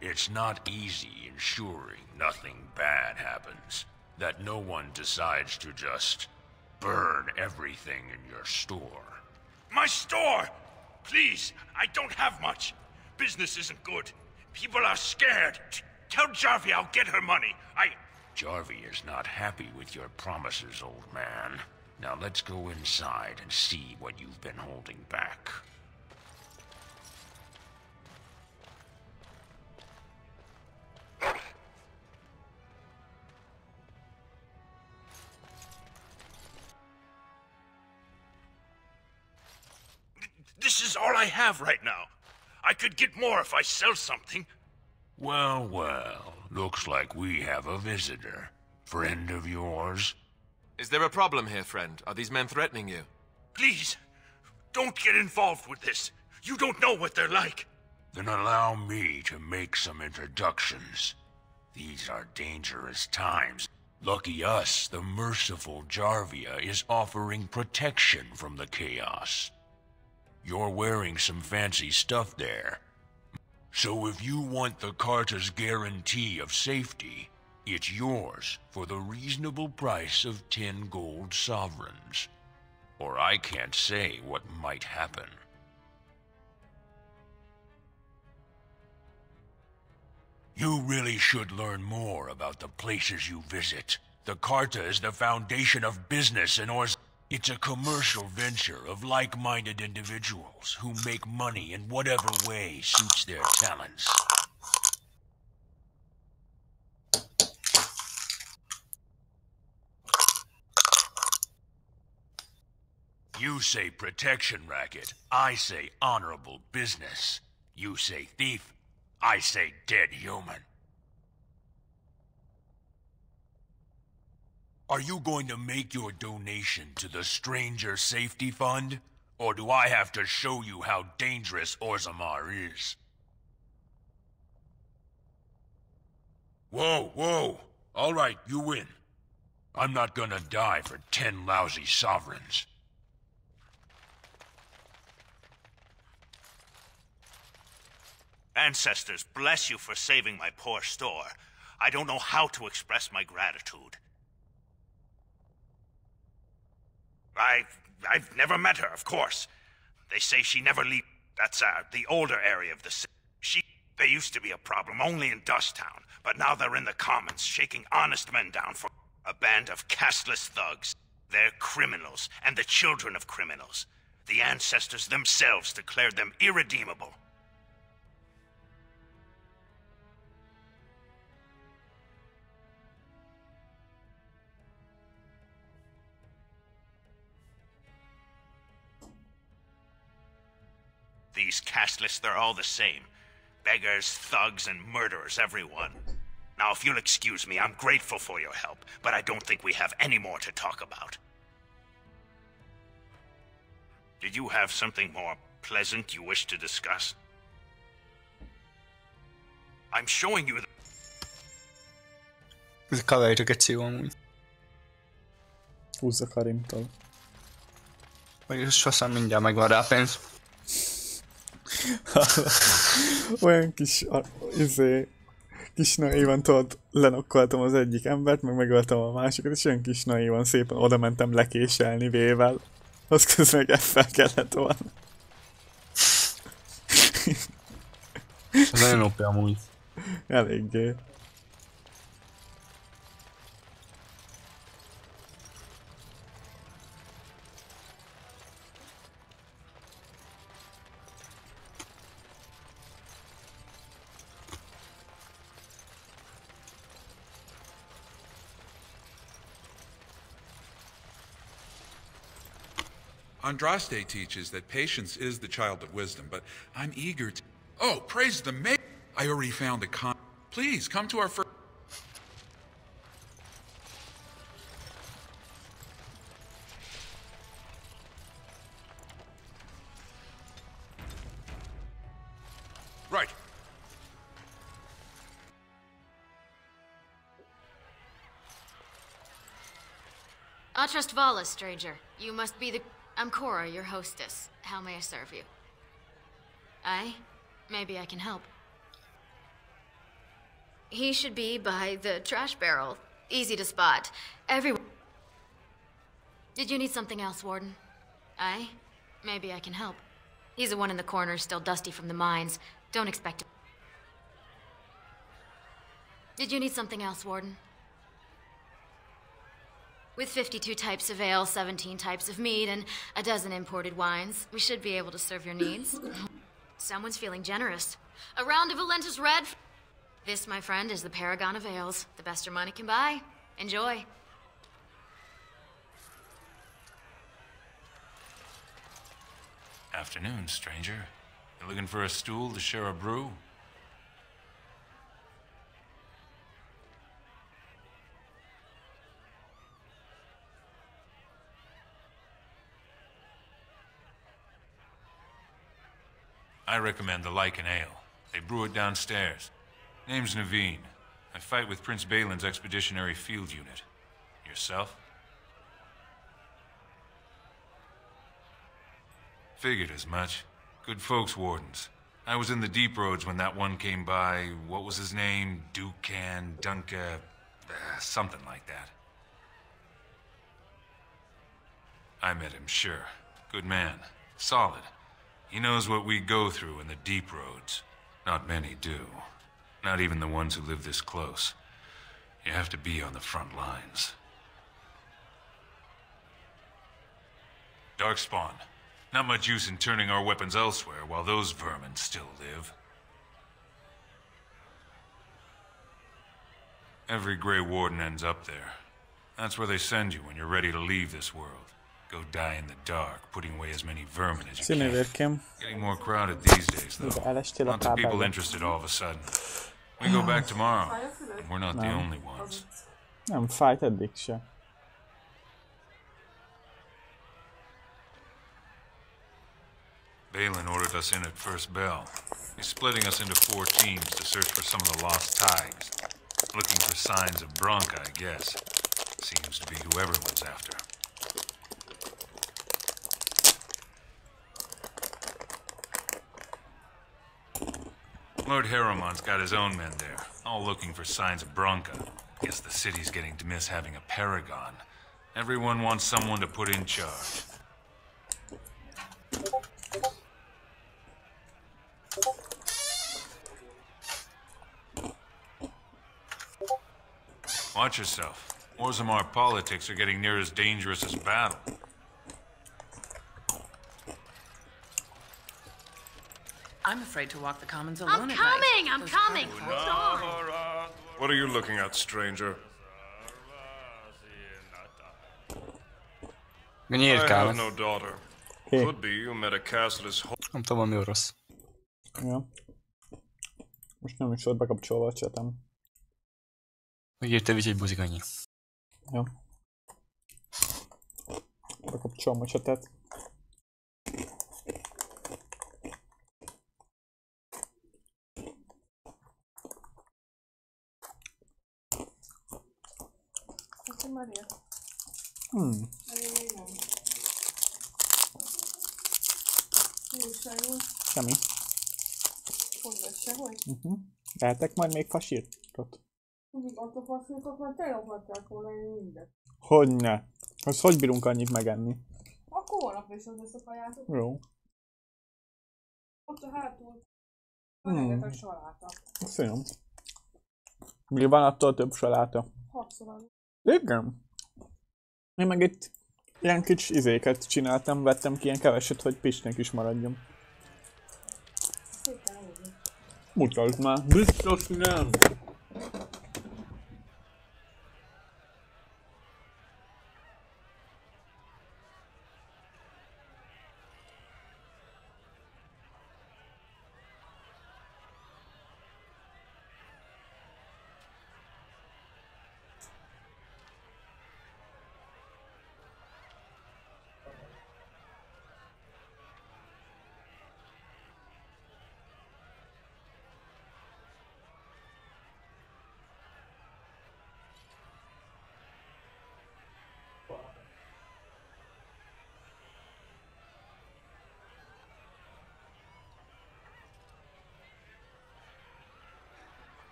[SPEAKER 6] It's not easy ensuring nothing bad happens, that no one decides to just burn everything in your store.
[SPEAKER 16] My store! Please, I don't have much. Business isn't good. People are scared. Tell Jarvia I'll get her money.
[SPEAKER 6] Jarvia is not happy with your promises, old man. Now let's go inside and see what you've been holding back.
[SPEAKER 16] This is all I have right now. I could get more if I sell something.
[SPEAKER 6] Well, well, looks like we have a visitor. Friend of yours?
[SPEAKER 19] Is there a problem here, friend? Are these men threatening you?
[SPEAKER 16] Please, don't get involved with this. You don't know what they're like.
[SPEAKER 6] Then allow me to make some introductions. These are dangerous times. Lucky us, the merciful Jarvia is offering protection from the chaos. You're wearing some fancy stuff there. So if you want the Carta's guarantee of safety, it's yours for the reasonable price of 10 gold sovereigns. Or I can't say what might happen. You really should learn more about the places you visit. The Carta is the foundation of business in Orz. It's a commercial venture of like-minded individuals who make money in whatever way suits their talents. You say protection racket, I say honorable business. You say thief, I say dead human. Are you going to make your donation to the Stranger Safety Fund? Or do I have to show you how dangerous Orzammar is? Whoa, whoa! All right, you win. I'm not gonna die for 10 lousy sovereigns.
[SPEAKER 16] Ancestors, bless you for saving my poor store. I don't know how to express my gratitude. I've never met her, of course. They say she never leaves. That's the older area of the city. They used to be a problem only in Dusttown, but now they're in the Commons, shaking honest men down for a band of castless thugs. They're criminals, and the children of criminals. The ancestors themselves declared them irredeemable. These castless, they're all the same. Beggars, thugs, and murderers, everyone. Now, if you'll excuse me, I'm grateful for your help, but I don't think we have any more to talk about. Did you have something more pleasant you wish to discuss? I'm showing you the...
[SPEAKER 8] Ez kaverjuk egy szó amúgy.
[SPEAKER 3] Húzza Karimtól.
[SPEAKER 8] Vagyis sosem mindjárt megvan rá pénz.
[SPEAKER 3] Olyan kis, kis naívan, tudod, lenokkoltam az egyik embert, meg megöltem a másikat, és olyan kis naívan szépen oda mentem lekéselni vével. Az közben meg F-fel kellett volna.
[SPEAKER 8] Ez nagyon OP amúgy.
[SPEAKER 3] Eléggé.
[SPEAKER 5] Andraste teaches that patience is the child of wisdom, but I'm eager to... Oh, praise the May! I already found a Please, come to our first...
[SPEAKER 18] Trust Vala, stranger. You must be the... I'm Cora, your hostess. How may I serve you? Aye? Maybe I can help. He should be by the trash barrel. Easy to spot. Everyone... Did you need something else, Warden? Aye? Maybe I can help. He's the one in the corner, still dusty from the mines. Don't expect it. Did you need something else, Warden? With 52 types of ale, 17 types of mead, and a dozen imported wines, we should be able to serve your needs. Someone's feeling generous. A round of Valentis Red. This, my friend, is the paragon of ales. The best your money can buy. Enjoy.
[SPEAKER 5] Afternoon, stranger. You looking for a stool to share a brew? I recommend the Lycan Ale. They brew it downstairs. Name's Naveen. I fight with Prince Balin's Expeditionary Field Unit. Yourself? Figured as much. Good folks, Wardens. I was in the Deep Roads when that one came by. What was his name? Dukan, Dunka... something like that. I met him, sure. Good man. Solid. He knows what we go through in the Deep Roads. Not many do. Not even the ones who live this close. You have to be on the front lines. Darkspawn. Not much use in turning our weapons elsewhere while those vermin still live. Every Grey Warden ends up there. That's where they send you when you're ready to leave this world. Go die in the dark, putting away as many vermin as you can. Getting more crowded these days, though. Lots of people interested all of a sudden. We go back tomorrow, and we're not the only ones.
[SPEAKER 3] Nem fájt eddig se.
[SPEAKER 5] Balin ordered us in at first bell. He's splitting us into 4 teams to search for some of the lost tigers. Looking for signs of Bronca, I guess. Seems to be who everyone's after. Lord Harriman's got his own men there, all looking for signs of Bronca. Guess the city's getting to miss having a paragon. Everyone wants someone to put in charge. Watch yourself. Orzammar politics are getting near as dangerous as battle.
[SPEAKER 7] I'm afraid to walk the commons alone
[SPEAKER 15] I'm
[SPEAKER 7] at
[SPEAKER 15] coming!
[SPEAKER 7] night.
[SPEAKER 15] I'm
[SPEAKER 7] Those
[SPEAKER 15] coming!
[SPEAKER 7] crowded
[SPEAKER 15] Hold on!
[SPEAKER 20] What are you looking at, stranger?
[SPEAKER 8] Mennyi
[SPEAKER 20] I have
[SPEAKER 8] érkelme?
[SPEAKER 20] no daughter.
[SPEAKER 3] Okay.
[SPEAKER 20] Could be you met a castless
[SPEAKER 8] Nem tudom, ami orosz.
[SPEAKER 3] Ja. Most nem is volt bekapcsolva a csatem.
[SPEAKER 8] Megírta egy buzik annyi.
[SPEAKER 3] Ja. Bekapcsolom a csatet. Semmi. Lehetek majd még fasírtot? Hogyne? Az hogy bírunk annyit megenni?
[SPEAKER 21] Akkor holnap is az lesz a kajátok.
[SPEAKER 3] Jó.
[SPEAKER 21] Ott a hátul. Van rengeteg saláta.
[SPEAKER 3] Finom. Mi van attól több saláta?
[SPEAKER 21] 6-szor annyi.
[SPEAKER 3] Igen. Én meg itt ilyen kicsi izéket csináltam, vettem ki ilyen keveset, hogy Pistnek is maradjon. Mutasd már. Biztos nem.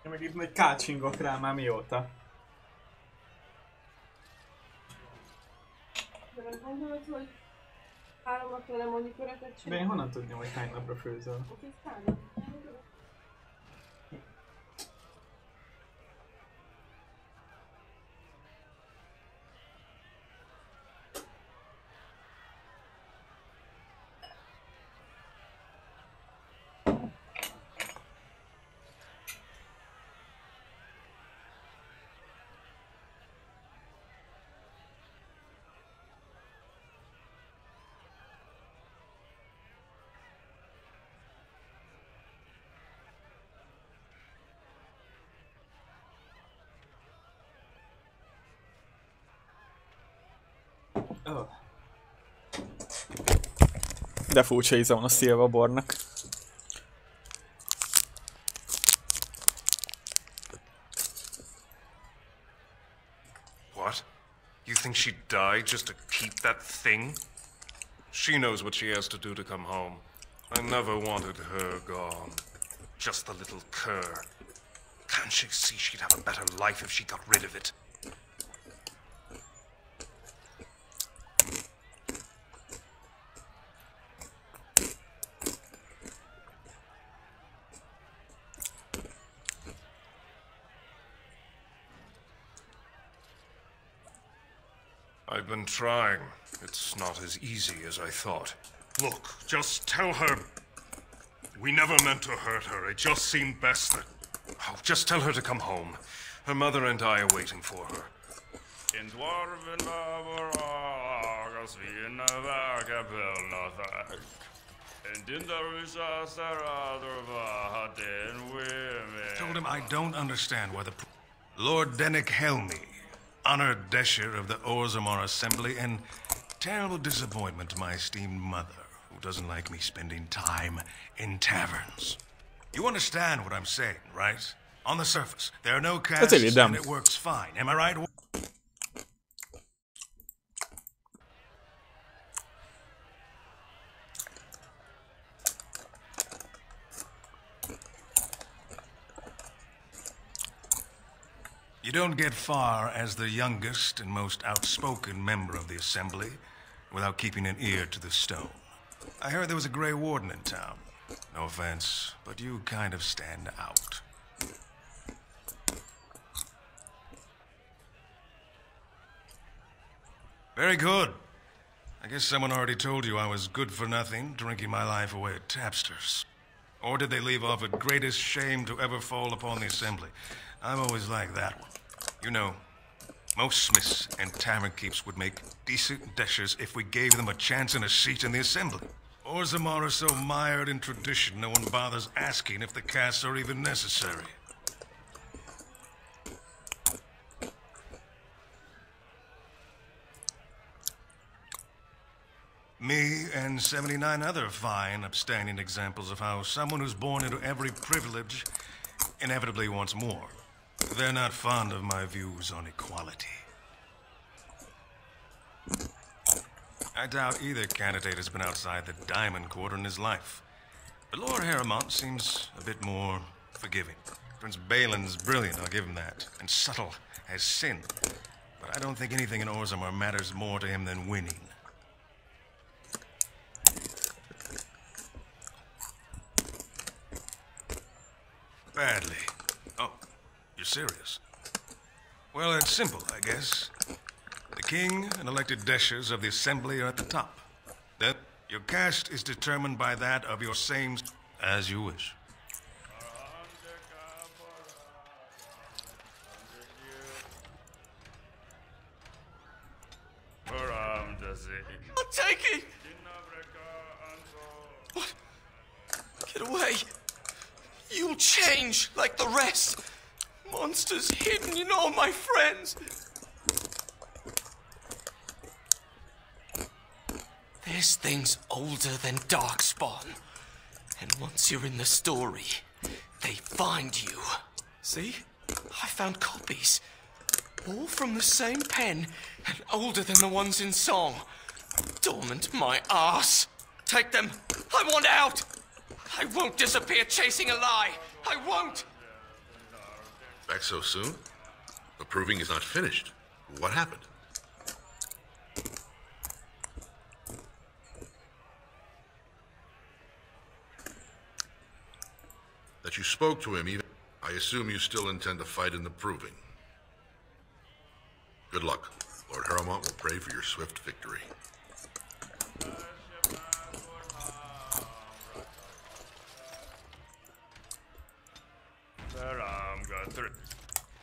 [SPEAKER 3] Én meg itt még kácsingok rá már mióta.
[SPEAKER 21] De nem gondolod, hogy 3 napra nem annyi köreket csinálni?
[SPEAKER 3] De én honnan tudnám, hogy hány napra főzöl? Oh. De furcsa íze van a szilvabornak.
[SPEAKER 20] What? You think she'd die just to keep that thing? She knows what she has to do to come home. I never wanted her gone. Just the little cur. Can't she see she'd have a better life if she got rid of it? I've been trying. It's not as easy as I thought.
[SPEAKER 14] Look, just tell her we never meant to hurt her. It just seemed best that...
[SPEAKER 20] Oh, just tell her to come home. Her mother and I are waiting for her.
[SPEAKER 14] Told him I don't understand why the... Lord Dennick Helmy, honored Desher of the Orzammar Assembly, and terrible disappointment to my esteemed mother, who doesn't like me spending time in taverns. You understand what I'm saying, right? On the surface, there are no castes, and it works fine. Am I right? You don't get far as the youngest and most outspoken member of the Assembly without keeping an ear to the stone. I heard there was a Grey Warden in town. No offense, but you kind of stand out. Very good. I guess someone already told you I was good for nothing, drinking my life away at tapsters. Or did they leave off at greatest shame to ever fall upon the Assembly? I've always liked that one. You know, most smiths and tavern keeps would make decent dishers if we gave them a chance and a seat in the Assembly. Orzammar are so mired in tradition, no one bothers asking if the castes are even necessary. Me and 79 other fine, upstanding examples of how someone who's born into every privilege inevitably wants more. They're not fond of my views on equality. I doubt either candidate has been outside the Diamond Quarter in his life. But Lord Harrowmont seems a bit more forgiving. Prince Balin's brilliant, I'll give him that, and subtle as sin. But I don't think anything in Orzammar matters more to him than winning. Badly. Oh, you're serious? Well, it's simple, I guess. The king and elected deshers of the Assembly are at the top. Then, your caste is determined by that of your same... as you wish.
[SPEAKER 2] I'll take it! What? Get away! You'll change like the rest! Monsters hidden in all my friends! This thing's older than Darkspawn. And once you're in the story, they find you. See? I found copies. All from the same pen, and older than the ones in song. Dormant my ass. Take them. I want out. I won't disappear chasing a lie. I won't.
[SPEAKER 17] Back so soon? The proving is not finished. What happened? That you spoke to him even... I assume you still intend to fight in the proving. Good luck. Lord Harrowmont will pray for your swift victory.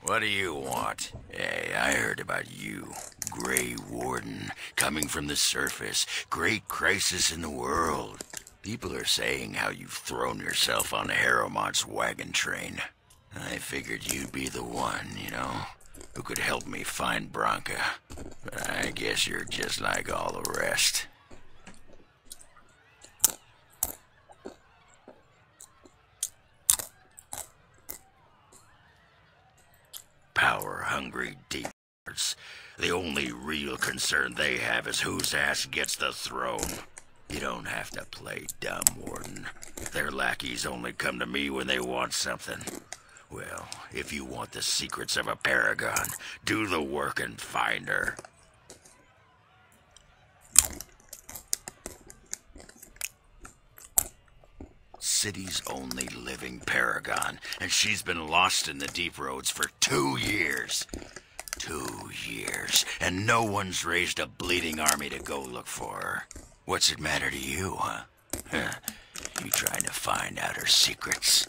[SPEAKER 16] What do you want? Hey, I heard about you. Grey Warden, coming from the surface. Great crisis in the world. People are saying how you've thrown yourself on Harrowmont's wagon train. I figured you'd be the one, you know, who could help me find Branka. But I guess you're just like all the rest. Power-hungry deepers. The only real concern they have is whose ass gets the throne. You don't have to play dumb, Warden. Their lackeys only come to me when they want something. Well, if you want the secrets of a paragon, do the work and find her. City's only living paragon, and she's been lost in the deep roads for 2 years. 2 years, and no one's raised a bleeding army to go look for her. What's it matter to you, huh? You trying to find out her secrets?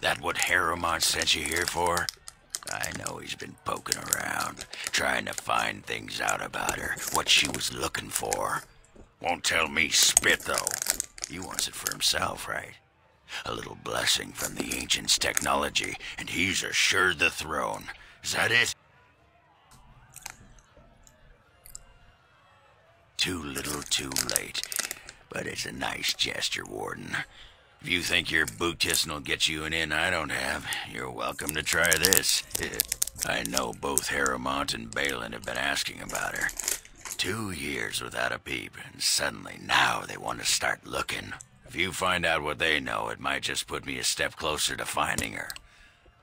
[SPEAKER 16] That what Harrowmont sent you here for? I know he's been poking around, trying to find things out about her, what she was looking for. Won't tell me spit, though. He wants it for himself, right? A little blessing from the ancients' technology, and he's assured the throne. Is that it? Too little, too late. But it's a nice gesture, Warden. If you think your boot-kissing will get you an in I don't have, you're welcome to try this. I know both Harrowmont and Balin have been asking about her. 2 years without a peep, and suddenly now they want to start looking. If you find out what they know, it might just put me a step closer to finding her.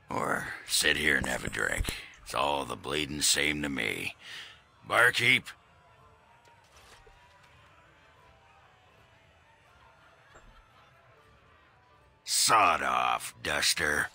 [SPEAKER 16] Or sit here and have a drink. It's all the bleeding same to me. Barkeep? Sod off, Duster.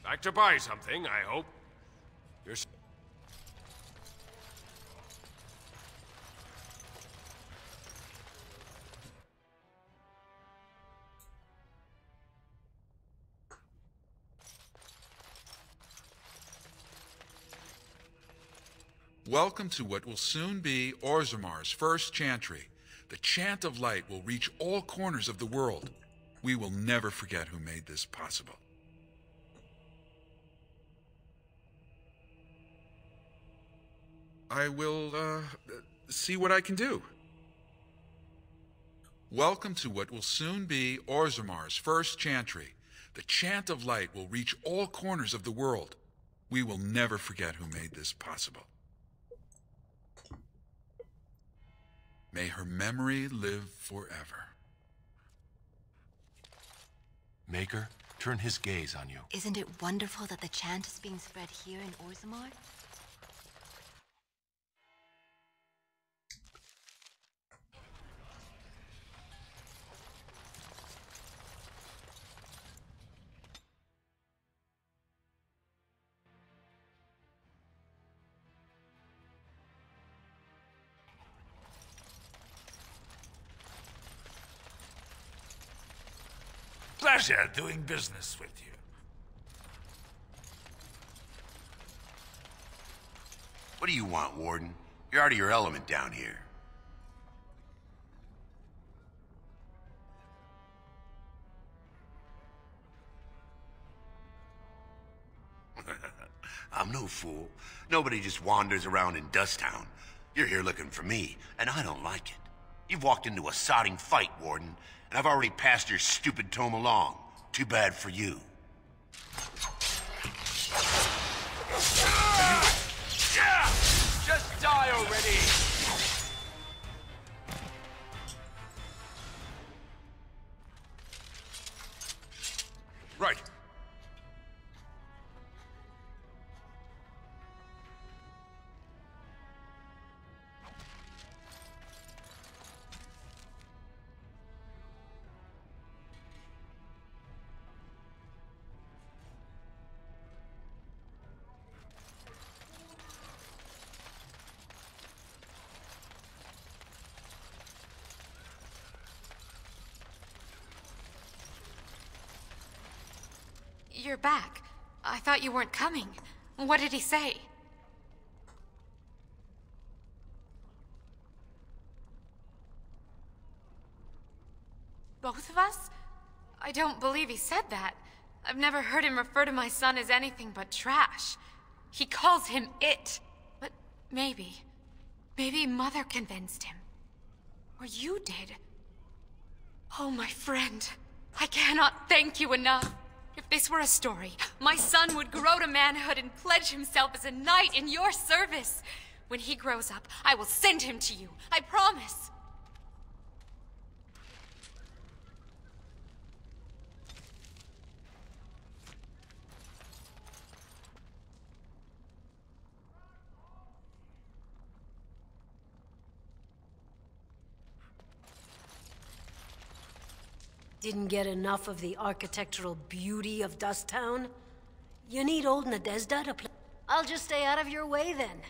[SPEAKER 4] Like to buy something, I hope. You're...
[SPEAKER 9] Welcome to what will soon be Orzammar's first chantry. The chant of light will reach all corners of the world. We will never forget who made this possible. I will, see what I can do. Welcome to what will soon be Orzamar's first chantry. The chant of light will reach all corners of the world. We will never forget who made this possible. May her memory live forever.
[SPEAKER 13] Maker, turn his gaze on you.
[SPEAKER 12] Isn't it wonderful that the chant is being spread here in Orzammar?
[SPEAKER 6] Pleasure doing business with you.
[SPEAKER 10] What do you want, Warden? You're out of your element down here. I'm no fool. Nobody just wanders around in Dusttown. You're here looking for me, and I don't like it. You've walked into a sodding fight, Warden, and I've already passed your stupid tome along. Too bad for you.
[SPEAKER 6] Just die already!
[SPEAKER 9] Right.
[SPEAKER 18] You're back. I thought you weren't coming. What did he say? Both of us? I don't believe he said that. I've never heard him refer to my son as anything but trash. He calls him it. But maybe Mother convinced him. Or you did. Oh, my friend. I cannot thank you enough. If this were a story, my son would grow to manhood and pledge himself as a knight in your service. When he grows up, I will send him to you. I promise.
[SPEAKER 15] Didn't get enough of the architectural beauty of Dusttown? You need old Nadezhda to play. I'll just stay out of your way then.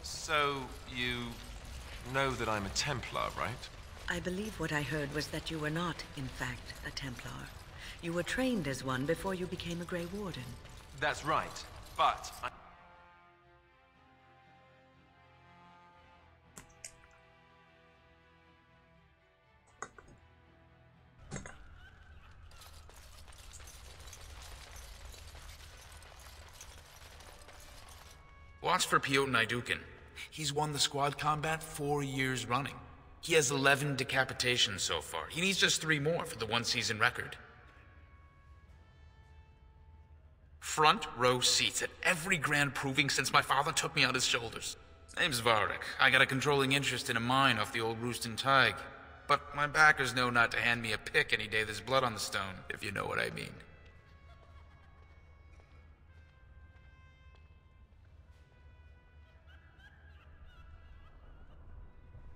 [SPEAKER 19] So, you know that I'm a Templar, right?
[SPEAKER 1] I believe what I heard was that you were not, in fact, a Templar. You were trained as one before you became a Grey Warden.
[SPEAKER 19] That's right, but
[SPEAKER 22] Watch for Piotr Naidukin. He's won the squad combat 4 years running. He has 11 decapitations so far. He needs just 3 more for the 1-season record. Front row seats at every grand proving since my father took me on his shoulders. Name's Varric. I got a controlling interest in a mine off the old Roostin Tig. But my backers know not to hand me a pick any day there's blood on the stone, if you know what I mean.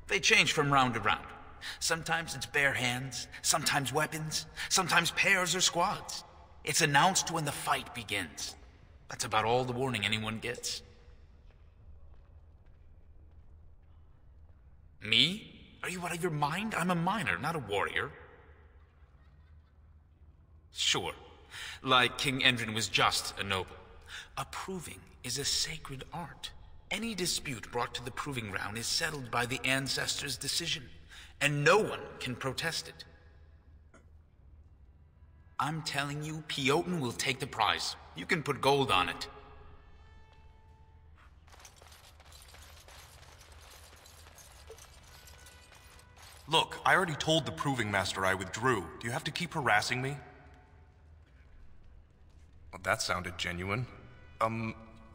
[SPEAKER 22] They change from round to round. Sometimes it's bare hands, sometimes weapons, sometimes pairs or squads. It's announced when the fight begins. That's about all the warning anyone gets. Me? Are you out of your mind? I'm a miner, not a warrior. Sure. Like King Endrin was just a noble. A proving is a sacred art. Any dispute brought to the proving ground is settled by the ancestors' decision, and no one can protest it. I'm telling you, Piotin will take the prize. You can put gold on it.
[SPEAKER 20] Look, I already told the Proving Master I withdrew. Do you have to keep harassing me? Well, that sounded genuine.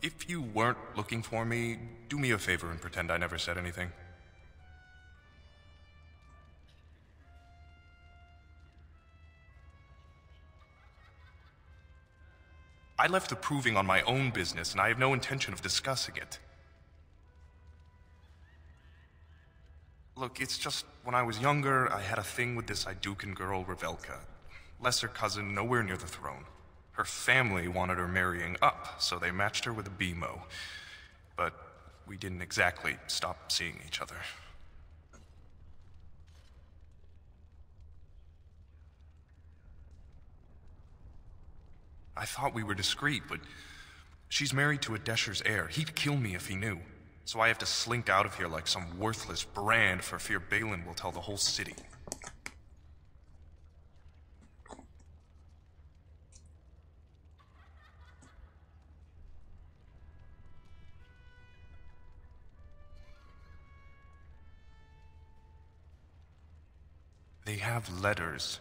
[SPEAKER 20] If you weren't looking for me, do me a favor and pretend I never said anything. I left the Proving on my own business, and I have no intention of discussing it. Look, it's just, when I was younger, I had a thing with this Idukan girl, Revelka. Lesser cousin, nowhere near the throne. Her family wanted her marrying up, so they matched her with a BMO. But we didn't exactly stop seeing each other. I thought we were discreet, but she's married to a Desher's heir. He'd kill me if he knew. So I have to slink out of here like some worthless brand for fear Balin will tell the whole city. They have letters.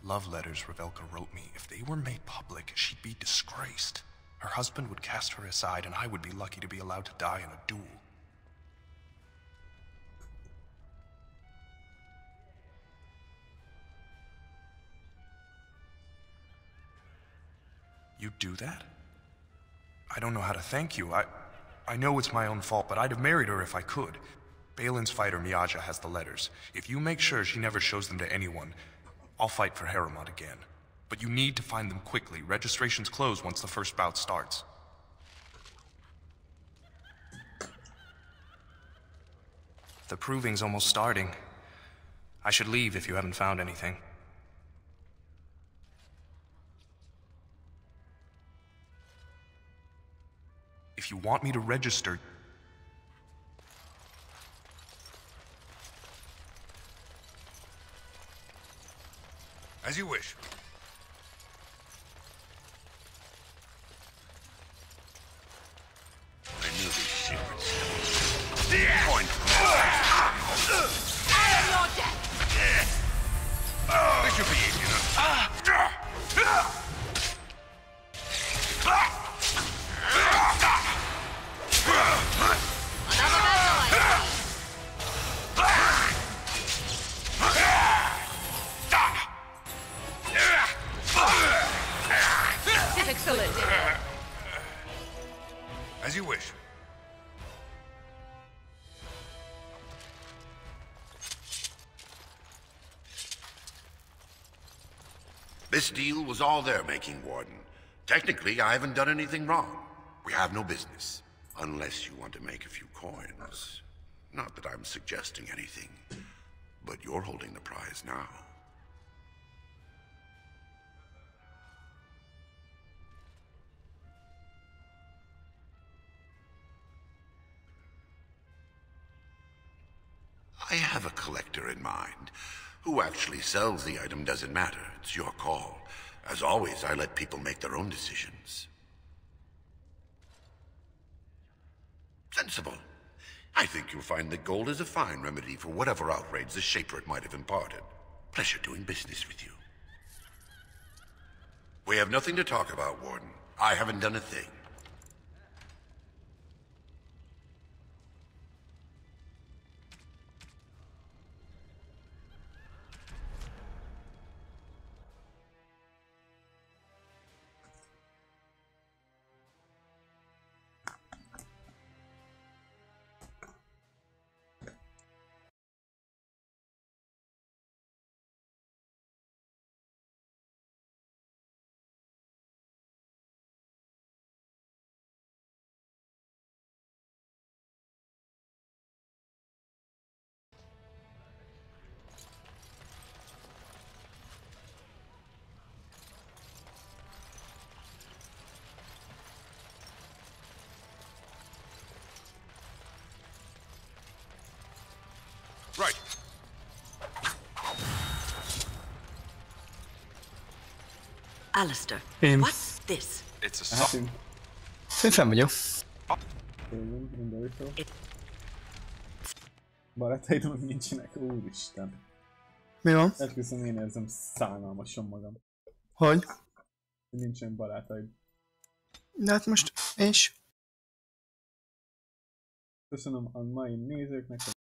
[SPEAKER 20] Love letters Revelka wrote me. If they were made public, she'd be disgraced. Her husband would cast her aside, and I would be lucky to be allowed to die in a duel. You'd do that? I don't know how to thank you. I know it's my own fault, but I'd have married her if I could. Balin's fighter Miaja has the letters. If you make sure she never shows them to anyone, I'll fight for Haremont again. But you need to find them quickly. Registrations close once the first bout starts. The proving's almost starting. I should leave if you haven't found anything. If you want me to register...
[SPEAKER 14] As you wish.
[SPEAKER 10] I knew these secrets.
[SPEAKER 14] Point.
[SPEAKER 10] I am your death!
[SPEAKER 14] This should be easy enough.
[SPEAKER 7] Excellent.
[SPEAKER 14] As you wish.
[SPEAKER 10] This deal was all their making, Warden. Technically, I haven't done anything wrong. We have no business. Unless you want to make a few coins. Not that I'm suggesting anything, but you're holding the prize now. I have a collector in mind. Who actually sells the item doesn't matter. It's your call. As always, I let people make their own decisions. Sensible. I think you'll find that gold is a fine remedy for whatever outrage the Shaper might have imparted. Pleasure doing business with you. We have nothing to talk about, Warden. I haven't done a thing.
[SPEAKER 4] Right.
[SPEAKER 1] Alistair,
[SPEAKER 8] Én.
[SPEAKER 1] what's this?
[SPEAKER 4] It's a
[SPEAKER 3] Hát
[SPEAKER 4] song.
[SPEAKER 8] Én fenn vagyok.
[SPEAKER 3] Barátaidnak nincsenek, úristen.
[SPEAKER 8] Mi van?
[SPEAKER 3] Esküszöm, én érzem szánalmasan magam.
[SPEAKER 8] Hogy?
[SPEAKER 3] Nincsen barátaid.
[SPEAKER 8] De hát most... És?
[SPEAKER 3] Köszönöm a mai nézőknek,